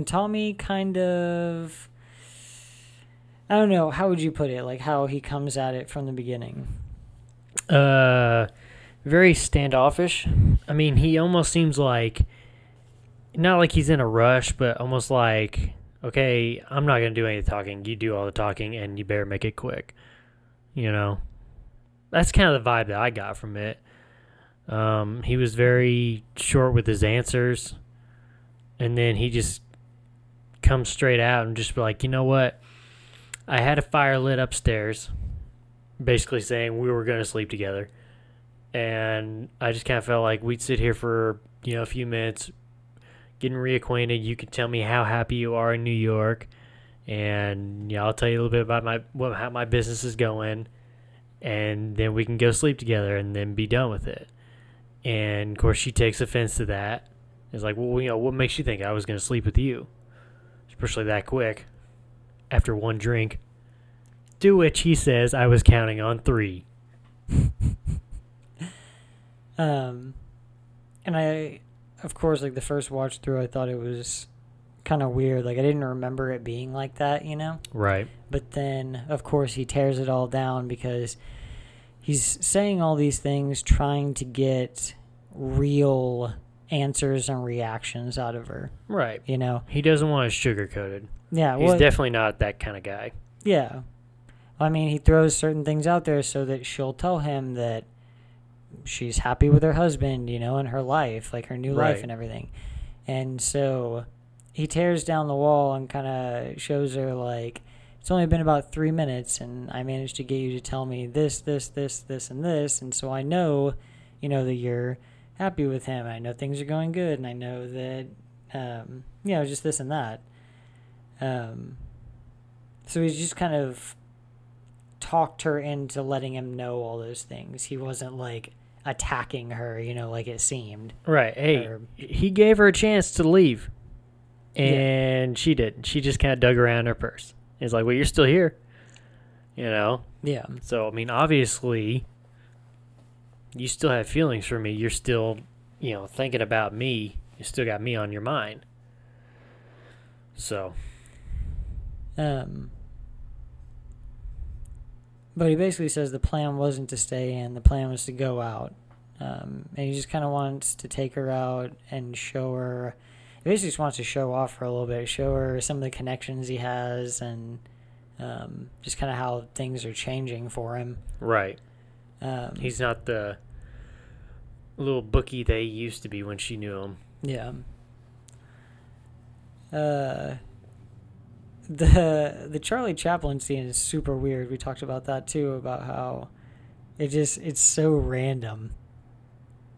Tommy kind of... I don't know. How would you put it? Like, how he comes at it from the beginning? Very standoffish. I mean, he almost seems like... Not like he's in a rush, but almost like... Okay, I'm not going to do any talking. You do all the talking, and you better make it quick. That's kind of the vibe that I got from it. He was very short with his answers, and then he just comes straight out and just be like, you know what? I had a fire lit upstairs, basically saying we were going to sleep together, and I just kind of felt like we'd sit here for a few minutes, getting reacquainted. You could tell me how happy you are in New York, and I'll tell you a little bit about how my business is going, and then we can go sleep together and then be done with it. And of course, she takes offense to that. It's like, well, what makes you think I was going to sleep with you, especially that quick after one drink? To which he says, I was counting on 3. And I, of course, like the first watch through, I thought it was kind of weird. Like I didn't remember it being like that, Right. But then, of course, he tears it all down because he's saying all these things, trying to get real answers and reactions out of her. Right. He doesn't want it sugar-coated. Yeah. He's definitely not that kind of guy. Yeah. I mean, he throws certain things out there so that she'll tell him that she's happy with her husband, and her life, like her new life and everything. And so he tears down the wall and kind of shows her, like, it's only been about 3 minutes, and I managed to get you to tell me this, this, this, this, and this. And so I know, that you're happy with him. I know things are going good, and I know that, just this and that. So he's just kind of talked her into letting him know all those things. He wasn't, like, attacking her, like it seemed. Right. Hey, he gave her a chance to leave, and she didn't. She just kind of dug around her purse. He's like, well, you're still here, Yeah. So, I mean, obviously, you still have feelings for me. You're still, thinking about me. You still got me on your mind. So. But he basically says the plan wasn't to stay in. The plan was to go out. And he just kind of wants to take her out and show her. He basically just wants to show off her a little bit, show her some of the connections he has, and just kind of how things are changing for him. Right. He's not the little bookie that he used to be when she knew him. Yeah. The Charlie Chaplin scene is super weird. We talked about that too, about how it's so random.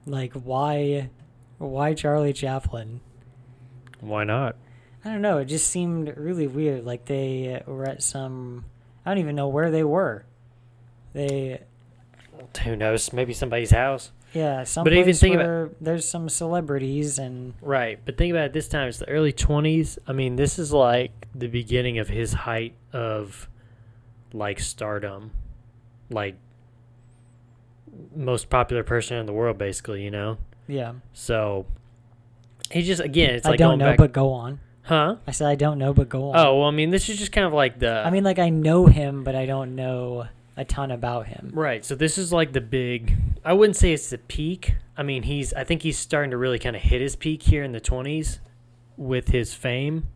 Like, why Charlie Chaplin? Why not? I don't know. It just seemed really weird. Like they were at some, I don't even know where they were. Who knows? Maybe somebody's house. Yeah, some but place even think where there's some celebrities and. Right, but think about it. This time it's the early 20s. I mean, this is like the beginning of his height of, like, stardom, like most popular person in the world, basically. Yeah. So he just, again, it's like I don't know, but go on. Huh? I said I don't know, but go on. Oh, well, I mean, this is just kind of like the. I mean, like, I know him, but I don't know a ton about him. Right. So this is like the big. I wouldn't say it's the peak. I mean, I think he's starting to really kind of hit his peak here in the 20s with his fame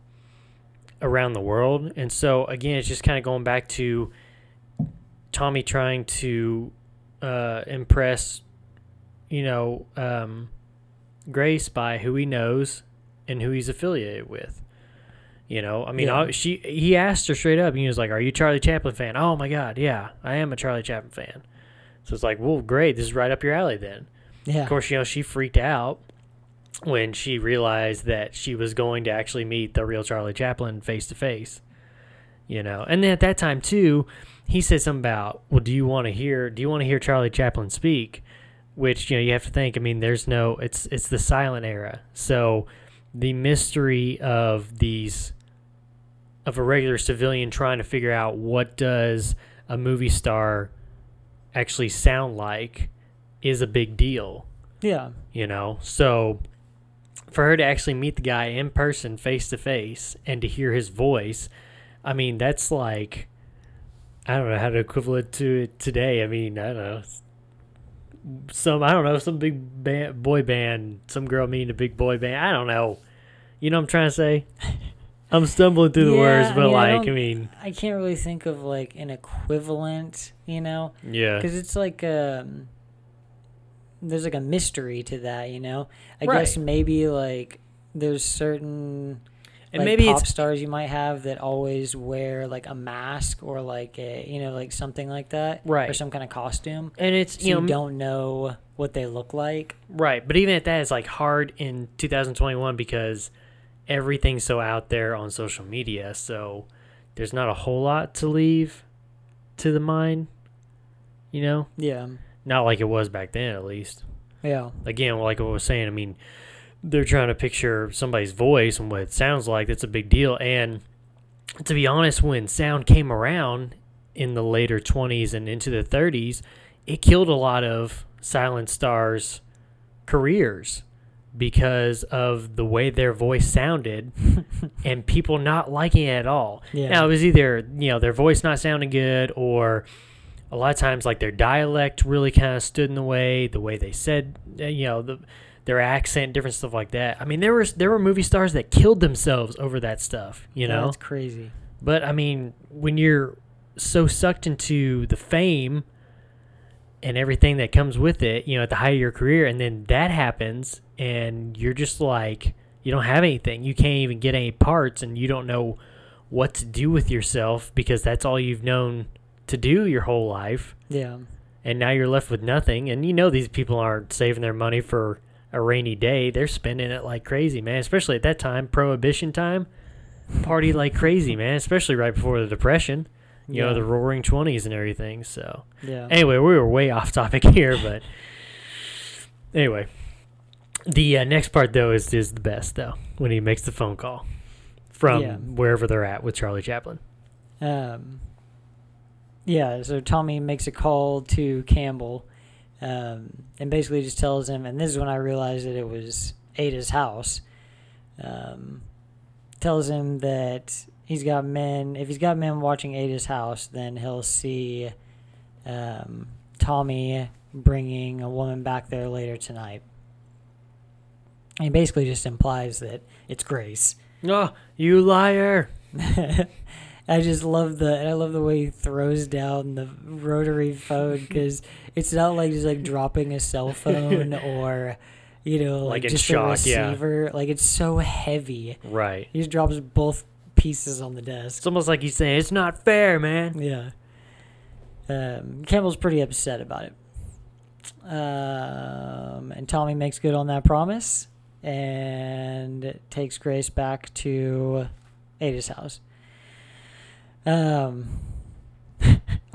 around the world. And so again, it's just kind of going back to Tommy trying to impress, Grace by who he knows and who he's affiliated with. I mean, yeah. He asked her straight up, and he was like, are you a Charlie Chaplin fan? Oh, my God, yeah, I am a Charlie Chaplin fan. So it's like, well, great, this is right up your alley then. Yeah. Of course, she freaked out when she realized that she was going to actually meet the real Charlie Chaplin face-to-face. And then at that time, too, he said something about, well, do you want to hear Charlie Chaplin speak? Which, you have to think, I mean, it's the silent era. So the mystery of a regular civilian trying to figure out what does a movie star actually sound like is a big deal. Yeah. So for her to actually meet the guy in person, face to face, and to hear his voice, I mean, that's like, I don't know how to equivalent to it today. I mean, I don't know. Some big boy band, some girl meeting a big boy band. I don't know. You know what I'm trying to say? I'm stumbling through the words, but I can't really think of like an equivalent, Yeah. Because it's like, there's like a mystery to that, you know. I Right. guess maybe like there's certain And like maybe pop it's stars you might have that always wear like a mask or like a, you know, like something like that, or Right. some kind of costume, and it's so you don't know what they look like. right, but even at that, it's like hard in 2021 because everything's so out there on social media. So there's not a whole lot to leave to the mind, you know? Yeah, Not like it was back then, at least. yeah, Again, like I was saying, I mean, they're trying to picture somebody's voice and what it sounds like. That's a big deal. And to be honest, when sound came around in the later 20s and into the 30s, it killed a lot of silent stars' careers because of the way their voice sounded and people not liking it at all. Yeah. Now, it was either, their voice not sounding good, or a lot of times like their dialect really kind of stood in the way they said, their accent, different stuff like that. I mean, there were movie stars that killed themselves over that stuff, you know? That's crazy. But, I mean, when you're so sucked into the fame and everything that comes with it, at the height of your career, and then that happens, and you're just like, you don't have anything. You can't even get any parts, and you don't know what to do with yourself because that's all you've known to do your whole life. Yeah. And now you're left with nothing. And these people aren't saving their money for a rainy day. They're spending it like crazy, man. Especially at that time, Prohibition time, party like crazy, man. Especially right before the Depression, the Roaring 20s and everything. So Yeah. anyway, we were way off topic here, but anyway, the next part though is the best though, when he makes the phone call from wherever they're at with Charlie Chaplin. Yeah, so Tommy makes a call to Campbell, and basically just tells him, and this is when I realized that it was Ada's house, tells him that if he's got men watching Ada's house, then he'll see Tommy bringing a woman back there later tonight. And he basically just implies that it's Grace. Oh, you liar! I love the way he throws down the rotary phone, because it's not like just like dropping a cell phone or, like just shock, a receiver. Yeah. Like, it's so heavy. Right. He just drops both pieces on the desk. It's almost like he's saying, it's not fair, man. Yeah. Campbell's pretty upset about it. And Tommy makes good on that promise and takes Grace back to Ada's house. I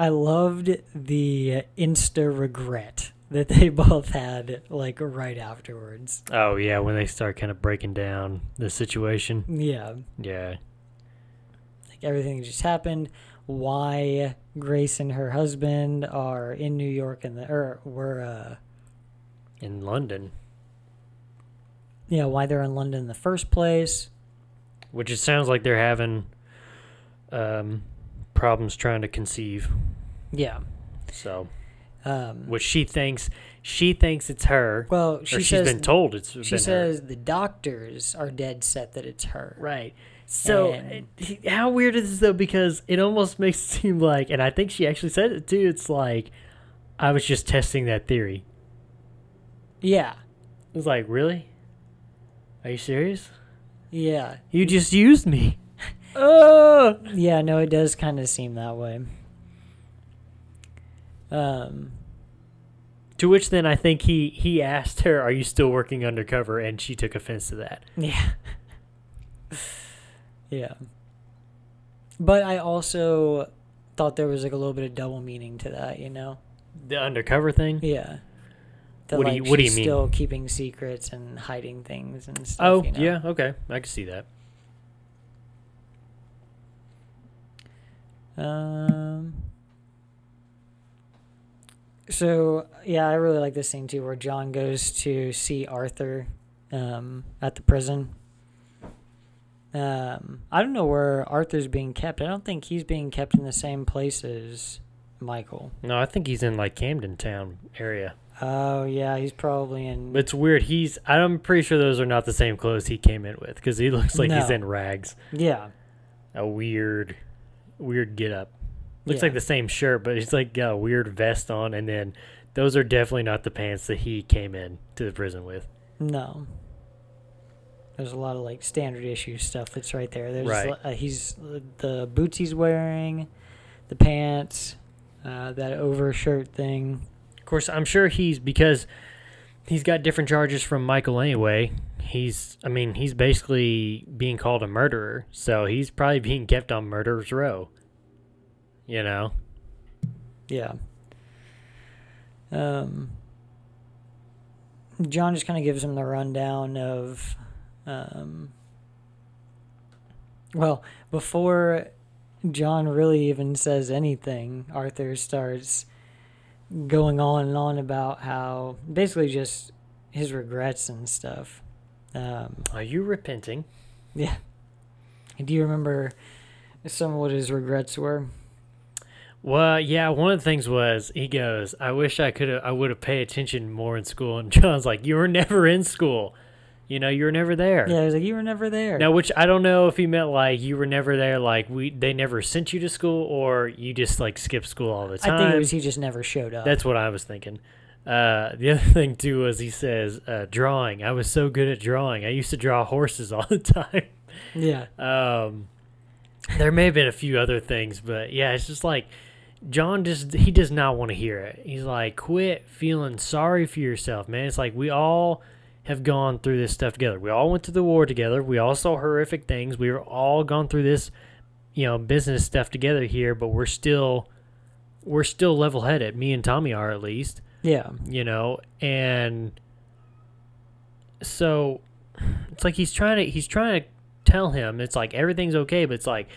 loved the insta regret that they both had, like, right afterwards. Oh, yeah, when they start kind of breaking down the situation. Yeah. Yeah. Like, everything just happened. Why Grace and her husband are in New York were in London. Yeah, why they're in London in the first place. Which it sounds like they're having problems trying to conceive. Yeah. So, which she thinks it's her. Well, she's been told it's been her. She says the doctors are dead set that it's her. Right. So, how weird is this, though? Because it almost makes it seem like, and I think she actually said it, too, it's like, I was just testing that theory. Yeah. It was like, really? Are you serious? Yeah. You just used me. Oh! Yeah, no, it does kind of seem that way. To which then I think he asked her, are you still working undercover? And she took offense to that. Yeah. Yeah. But I also thought there was like a little bit of double meaning to that, The undercover thing? Yeah. That, what do you mean? She's still keeping secrets and hiding things and stuff. Oh, yeah, okay. I can see that. So, yeah, I really like this scene, too, where John goes to see Arthur at the prison. I don't know where Arthur's being kept. I don't think he's being kept in the same place as Michael. No, I think he's in, like, Camden Town area. Oh, yeah, he's probably in... It's weird. I'm pretty sure those are not the same clothes he came in with, because he looks like he's in rags. Yeah. A weird get-up. Looks like the same shirt, but he's, like, got a weird vest on, and then those are definitely not the pants that he came in to the prison with. No. There's a lot of like standard issue stuff that's right there. There's Right. He's the boots he's wearing, the pants, that overshirt thing. Of course, I'm sure because he's got different charges from Michael anyway. He's basically being called a murderer, so he's probably being kept on murderer's row. You know? Yeah. John just kind of gives him the rundown of, well, before John really even says anything, Arthur starts going on and on about how, basically just his regrets and stuff. Are you repenting? Yeah. Do you remember some of what his regrets were? Well, yeah, one of the things was, he goes, I wish I would have paid attention more in school. And John's like, you were never in school. You know, you were never there. Yeah, he was like, you were never there. Now, which I don't know if he meant like you were never there, like they never sent you to school, or you just like skipped school all the time. I think it was he just never showed up. That's what I was thinking. The other thing too was he says, drawing. I was so good at drawing. I used to draw horses all the time. Yeah. There may have been a few other things, but yeah, it's just like John he does not want to hear it. He's like, quit feeling sorry for yourself, man. It's like we all have gone through this stuff together. We all went to the war together. We all saw horrific things. We were all gone through this, business stuff together here, but we're still level-headed. Me and Tommy are, at least. Yeah. And so it's like he's trying to tell him, it's like everything's okay, but it's like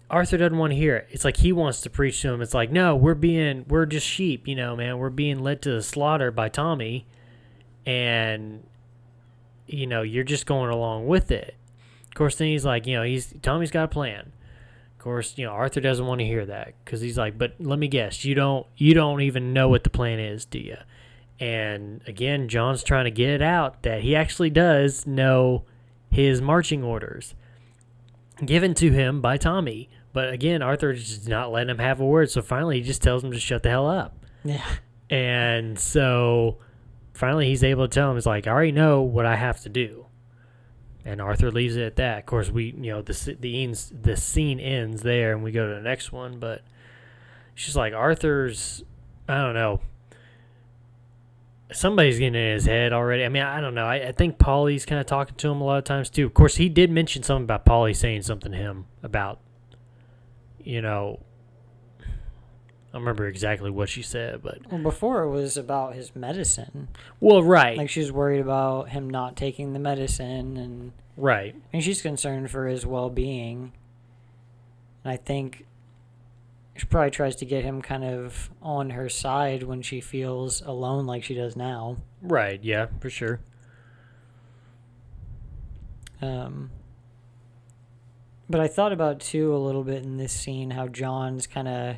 Arthur doesn't want to hear it. It's like he wants to preach to him. It's like, no, we're just sheep, man. We're being led to the slaughter by Tommy, and you're just going along with it. Of course, then he's like, Tommy's got a plan. Of course, Arthur doesn't want to hear that, because he's like, but let me guess, you don't even know what the plan is, do you? And again, John's trying to get it out that he actually does know his marching orders given to him by Tommy. But again, Arthur just not letting him have a word, so finally he just tells him to shut the hell up. Yeah. And so finally he's able to tell him, it's like, I already know what I have to do. And Arthur leaves it at that. Of course, the scene ends there, and we go to the next one. But it's just like Arthur's, I don't know. Somebody's getting in his head already. I mean, I don't know. I think Paulie's kind of talking to him a lot of times, too. Of course, he did mention something about Paulie saying something to him about, I don't remember exactly what she said, but... Well, before it was about his medicine. Well, right. Like, she's worried about him not taking the medicine, and... Right. I mean, she's concerned for his well-being. And I think she probably tries to get him kind of on her side when she feels alone like she does now. Right, yeah, for sure. But I thought about, too, a little bit in this scene, how John's kind of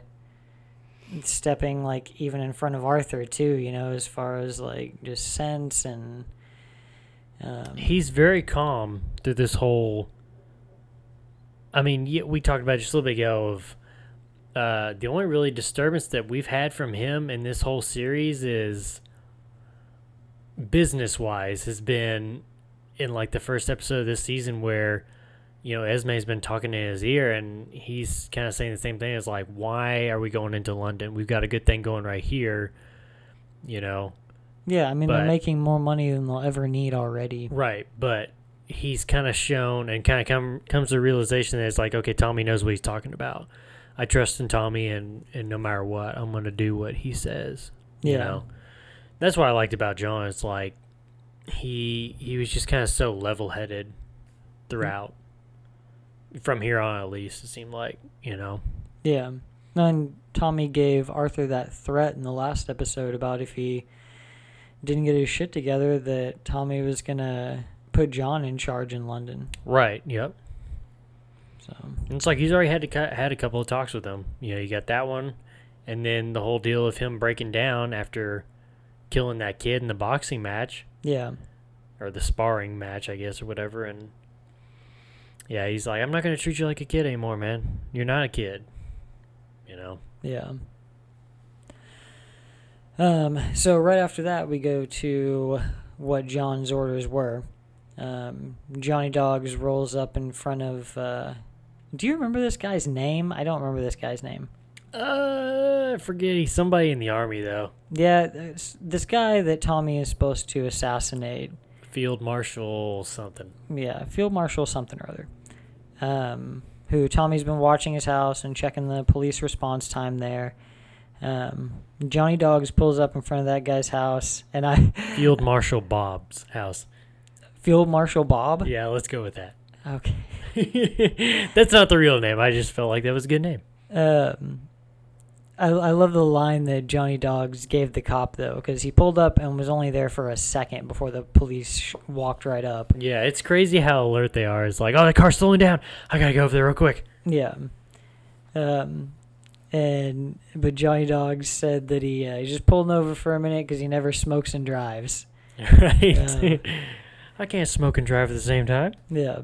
stepping, like, even in front of Arthur, too, as far as, like, just sense and... He's very calm through this whole... I mean, we talked about just a little bit ago of the only really disturbance that we've had from him in this whole series is business-wise has been in, like, the first episode of this season where... Esme's been talking in his ear, and he's kind of saying the same thing. It's like, why are we going into London? We've got a good thing going right here, Yeah, I mean, they're making more money than they'll ever need already. Right, but he's kind of shown and kind of comes to the realization that it's like, okay, Tommy knows what he's talking about. I trust in Tommy, and no matter what, I'm going to do what he says. That's what I liked about John. It's like he was just kind of so level-headed throughout. From here on, at least, it seemed like, Yeah. And Tommy gave Arthur that threat in the last episode about if he didn't get his shit together, that Tommy was going to put John in charge in London. Right, yep. So And it's like he's already had a couple of talks with him. You got that one, and then the whole deal of him breaking down after killing that kid in the boxing match. Yeah. Or the sparring match, I guess, or whatever, and... Yeah, he's like, I'm not going to treat you like a kid anymore, man. You're not a kid. Yeah. So right after that, we go to what John's orders were. Johnny Dogs rolls up in front of... do you remember this guy's name? I don't remember this guy's name. I forget. He's somebody in the army, though. Yeah, this guy that Tommy is supposed to assassinate. Field Marshal something. Yeah, Field Marshal something or other. Who Tommy's been watching his house and checking the police response time there. Johnny Dogs pulls up in front of that guy's house, and Field Marshal Bob's house. Field Marshal Bob? Yeah, let's go with that. Okay. That's not the real name. I just felt like that was a good name. I love the line that Johnny Dogs gave the cop, though, because he pulled up and was only there for a second before the police walked right up. Yeah, it's crazy how alert they are. It's like, oh, the car's slowing down. I gotta go over there real quick. Yeah. But Johnny Dogs said that he just pulled over for a minute because he never smokes and drives. Right. I can't smoke and drive at the same time. Yeah.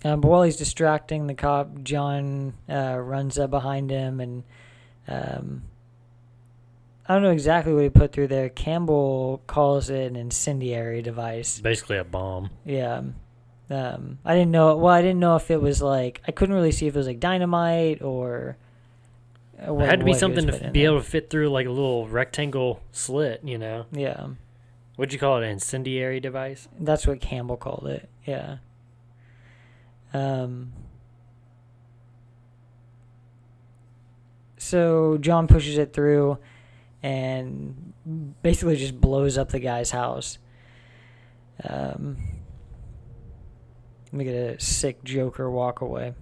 But while he's distracting the cop, John runs up behind him, and I don't know exactly what he put through there. Campbell calls it an incendiary device. Basically a bomb. Yeah. I didn't know. Well, I didn't know if it was like, I couldn't really see if it was like dynamite or. It had to be something to be able to fit through like a little rectangle slit, you know? Yeah. What'd you call it? An incendiary device? That's what Campbell called it. Yeah. So John pushes it through and basically just blows up the guy's house. Let me get a sick Joker walk away.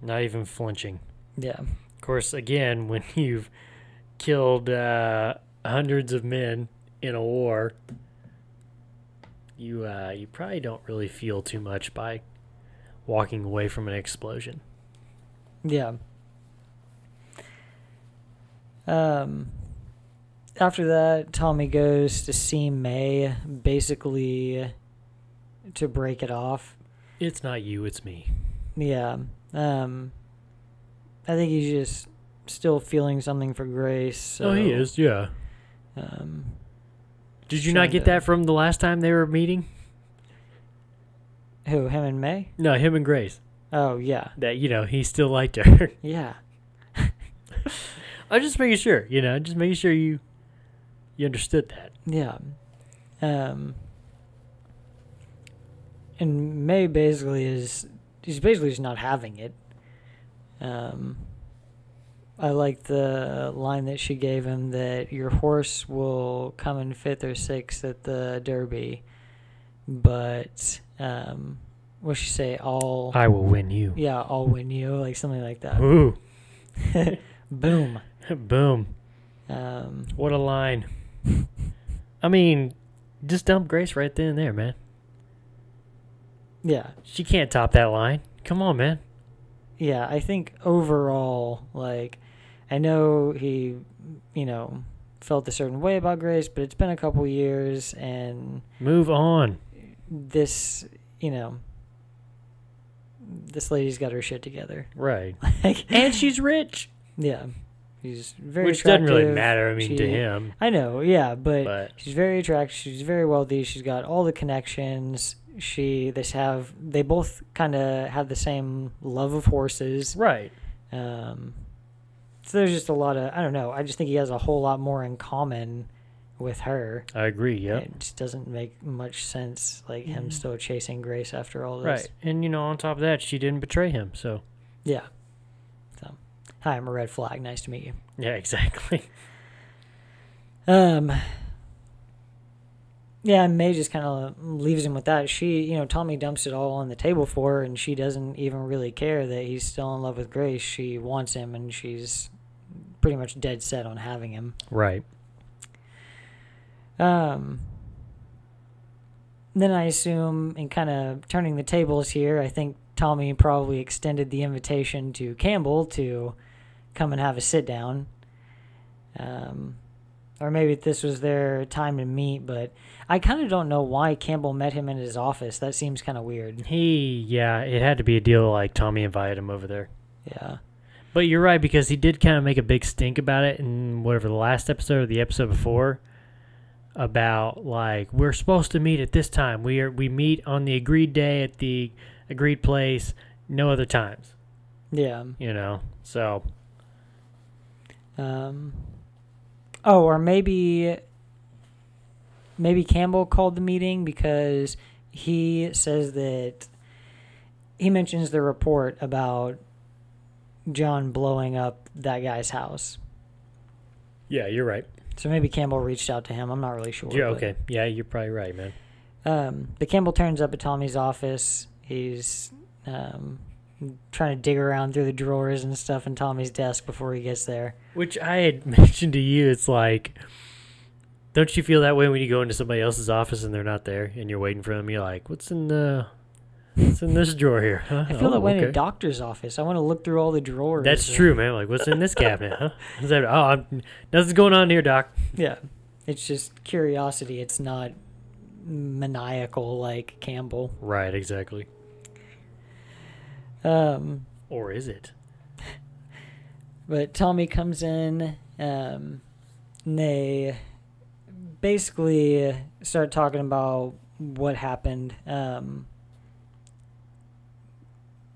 Not even flinching. Yeah. Of course, again, when you've killed hundreds of men in a war, you probably don't really feel too much by walking away from an explosion. Yeah. After that, Tommy goes to see May, basically to break it off. It's not you, it's me. Yeah. I think he's just still feeling something for Grace. So, oh, he is, yeah. Did you not get that from the last time they were meeting? Who, him and May? No, him and Grace. Oh, yeah. That, he still liked her. Yeah. I'm just making sure, just making sure you understood that. Yeah. And May basically he's basically just not having it. I like the line that she gave him that your horse will come in 5th or 6th at the Derby, but what'd she say? I will win you. Yeah, I'll win you, like something like that. Ooh. Boom. Boom. What a line. I mean, just dump Grace right then and there, man. Yeah. She can't top that line. Come on, man. Yeah, I think overall, like, I know he, felt a certain way about Grace, but it's been a couple years, and... Move on. This, this lady's got her shit together. Right. And she's rich. Yeah. She's very Which attractive. doesn't really matter, to him. I know, yeah, but she's very attractive. She's very wealthy. She's got all the connections. They both kind of have the same love of horses. Right. So there's just a lot of, I don't know, I just think he has a whole lot more in common with her. I agree, yeah. It just doesn't make much sense, like him still chasing Grace after all this. Right. And, on top of that, she didn't betray him, so. Yeah. So, hi, I'm a red flag. Nice to meet you. Yeah, exactly. Yeah, and May just kind of leaves him with that. She, Tommy dumps it all on the table for her, and she doesn't even really care that he's still in love with Grace. She wants him, and she's pretty much dead set on having him. Right. Then I assume, in kind of turning the tables here, I think Tommy probably extended the invitation to Campbell to come and have a sit down. Or maybe this was their time to meet, but I kind of don't know why Campbell met him in his office. That seems kind of weird. It had to be a deal like Tommy invited him over there. Yeah. But you're right, because he did kind of make a big stink about it in whatever the last episode or the episode before, about like, we're supposed to meet at this time. We meet on the agreed day at the agreed place, no other times. Yeah. You know, so. Or maybe Campbell called the meeting because he says that he mentions the report about John blowing up that guy's house. Yeah, you're right. So maybe Campbell reached out to him. I'm not really sure. Yeah, okay. Yeah, you're probably right, man. But Campbell turns up at Tommy's office. He's trying to dig around through the drawers and stuff in Tommy's desk before he gets there. Which I had mentioned to you, it's like, don't you feel that way when you go into somebody else's office and they're not there and you're waiting for them? You're like, what's in this drawer here? Huh? I feel that way in a doctor's office. I want to look through all the drawers. That's true, man. Like, what's in this cabinet? Huh? Nothing's going on here, Doc. Yeah. It's just curiosity. It's not maniacal like Campbell. Right, exactly. Or is it? But Tommy comes in, and they basically start talking about what happened.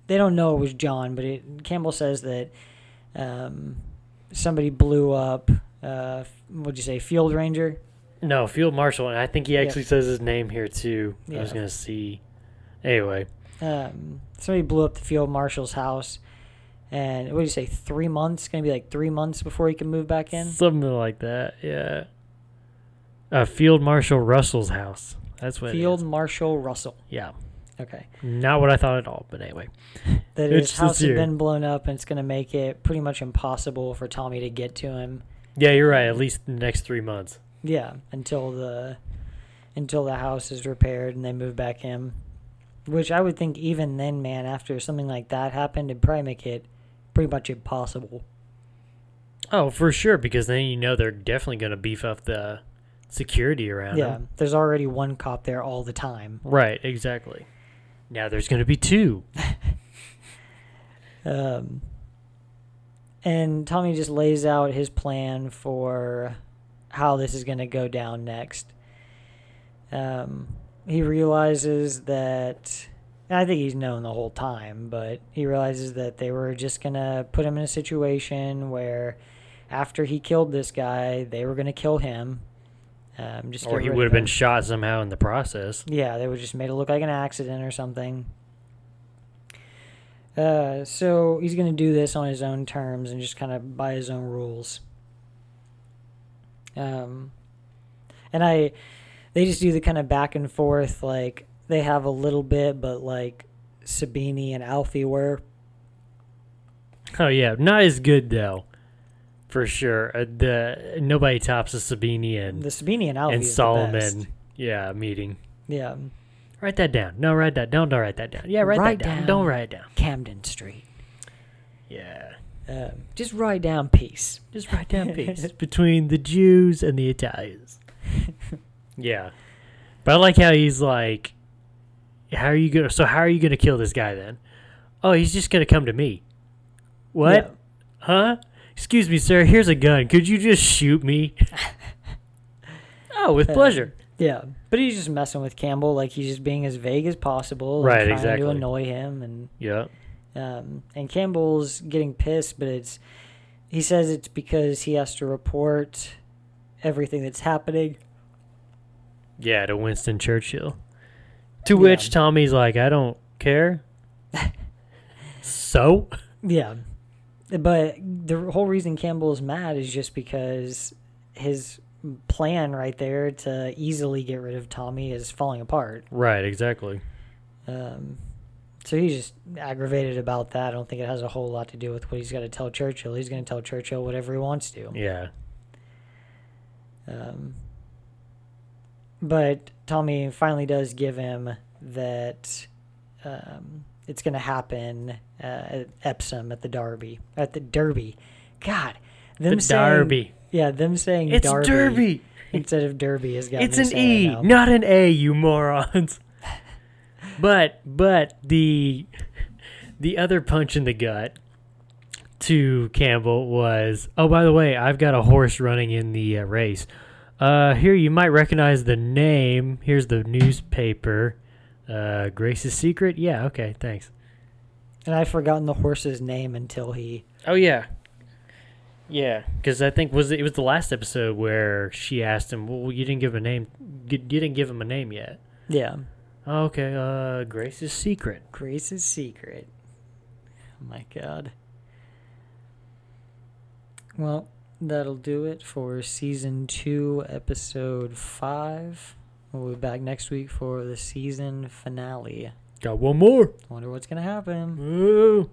They don't know it was John, but Campbell says that somebody blew up, what'd you say, Field Ranger? No, Field Marshal, and I think he actually says his name here, too. Yeah. I was going to see. Anyway. Somebody blew up the Field Marshal's house, and what do you say, 3 months? It's going to be like 3 months before he can move back in? Something like that, yeah. Field Marshal Russell's house. That's what Field it is. Marshal Russell. Yeah. Okay. Not what I thought at all, but anyway. That his house had been blown up, and it's going to make it pretty much impossible for Tommy to get to him. Yeah, you're right. At least the next 3 months. Yeah, until the house is repaired and they move back in. Which I would think even then, man, after something like that happened, it'd probably make it pretty much impossible. Oh, for sure, because then you know they're definitely going to beef up the security around them. Yeah, there's already one cop there all the time. Right, exactly. Now there's going to be two. And Tommy just lays out his plan for how this is going to go down next. He realizes that, I think he's known the whole time, but he realizes that they were just going to put him in a situation where after he killed this guy, they were going to kill him. Or he would have been shot somehow in the process. Yeah, they would just made it look like an accident or something. So he's going to do this on his own terms and just kind of by his own rules. They just do the kind of back and forth, like they have a little bit, but like Sabini and Alfie were. Oh yeah, not as good though, for sure. Nobody tops the Sabini and Alfie and Solomon, meeting. Yeah. Write that down. No, write that. Don't write that down. Yeah, write that down. Don't write it down. Camden Street. Yeah. Just write down peace. Just write down peace between the Jews and the Italians. Yeah, but I like how he's like, how are you gonna kill this guy then? Oh, he's just gonna come to me. What? Yeah. Huh? Excuse me, sir. Here's a gun. Could you just shoot me? Oh, with pleasure. Yeah, but he's just messing with Campbell, like he's just being as vague as possible, right? Trying Exactly. to annoy him, and yeah. And Campbell's getting pissed, but he says it's because he has to report everything that's happening. Yeah, to Winston Churchill. To which Tommy's like, I don't care. So? Yeah. But the whole reason Campbell is mad is just because his plan right there to easily get rid of Tommy is falling apart. Right, exactly. So he's just aggravated about that. I don't think it has a whole lot to do with what he's got to tell Churchill. He's going to tell Churchill whatever he wants to. Yeah. But Tommy finally does give him that it's going to happen at Epsom at the Derby. At the Derby. God. The Derby. Yeah, them saying it's Derby. Derby. Instead of Derby has got it's an E, not an A, you morons. But the other punch in the gut, to Campbell was, "Oh, by the way, I've got a horse running in the race. Here, you might recognize the name. Here's the newspaper. Grace's Secret? Yeah, okay, thanks." And I'd forgotten the horse's name until he... Oh, yeah. Yeah, because I think it was the last episode where she asked him, "Well, you didn't give him a name. You didn't give him a name yet." Yeah. Oh, okay, Grace's Secret. Grace's Secret. Oh, my God. Well, that'll do it for Season 2, Episode 5. We'll be back next week for the season finale. Got one more. Wonder what's going to happen. Ooh.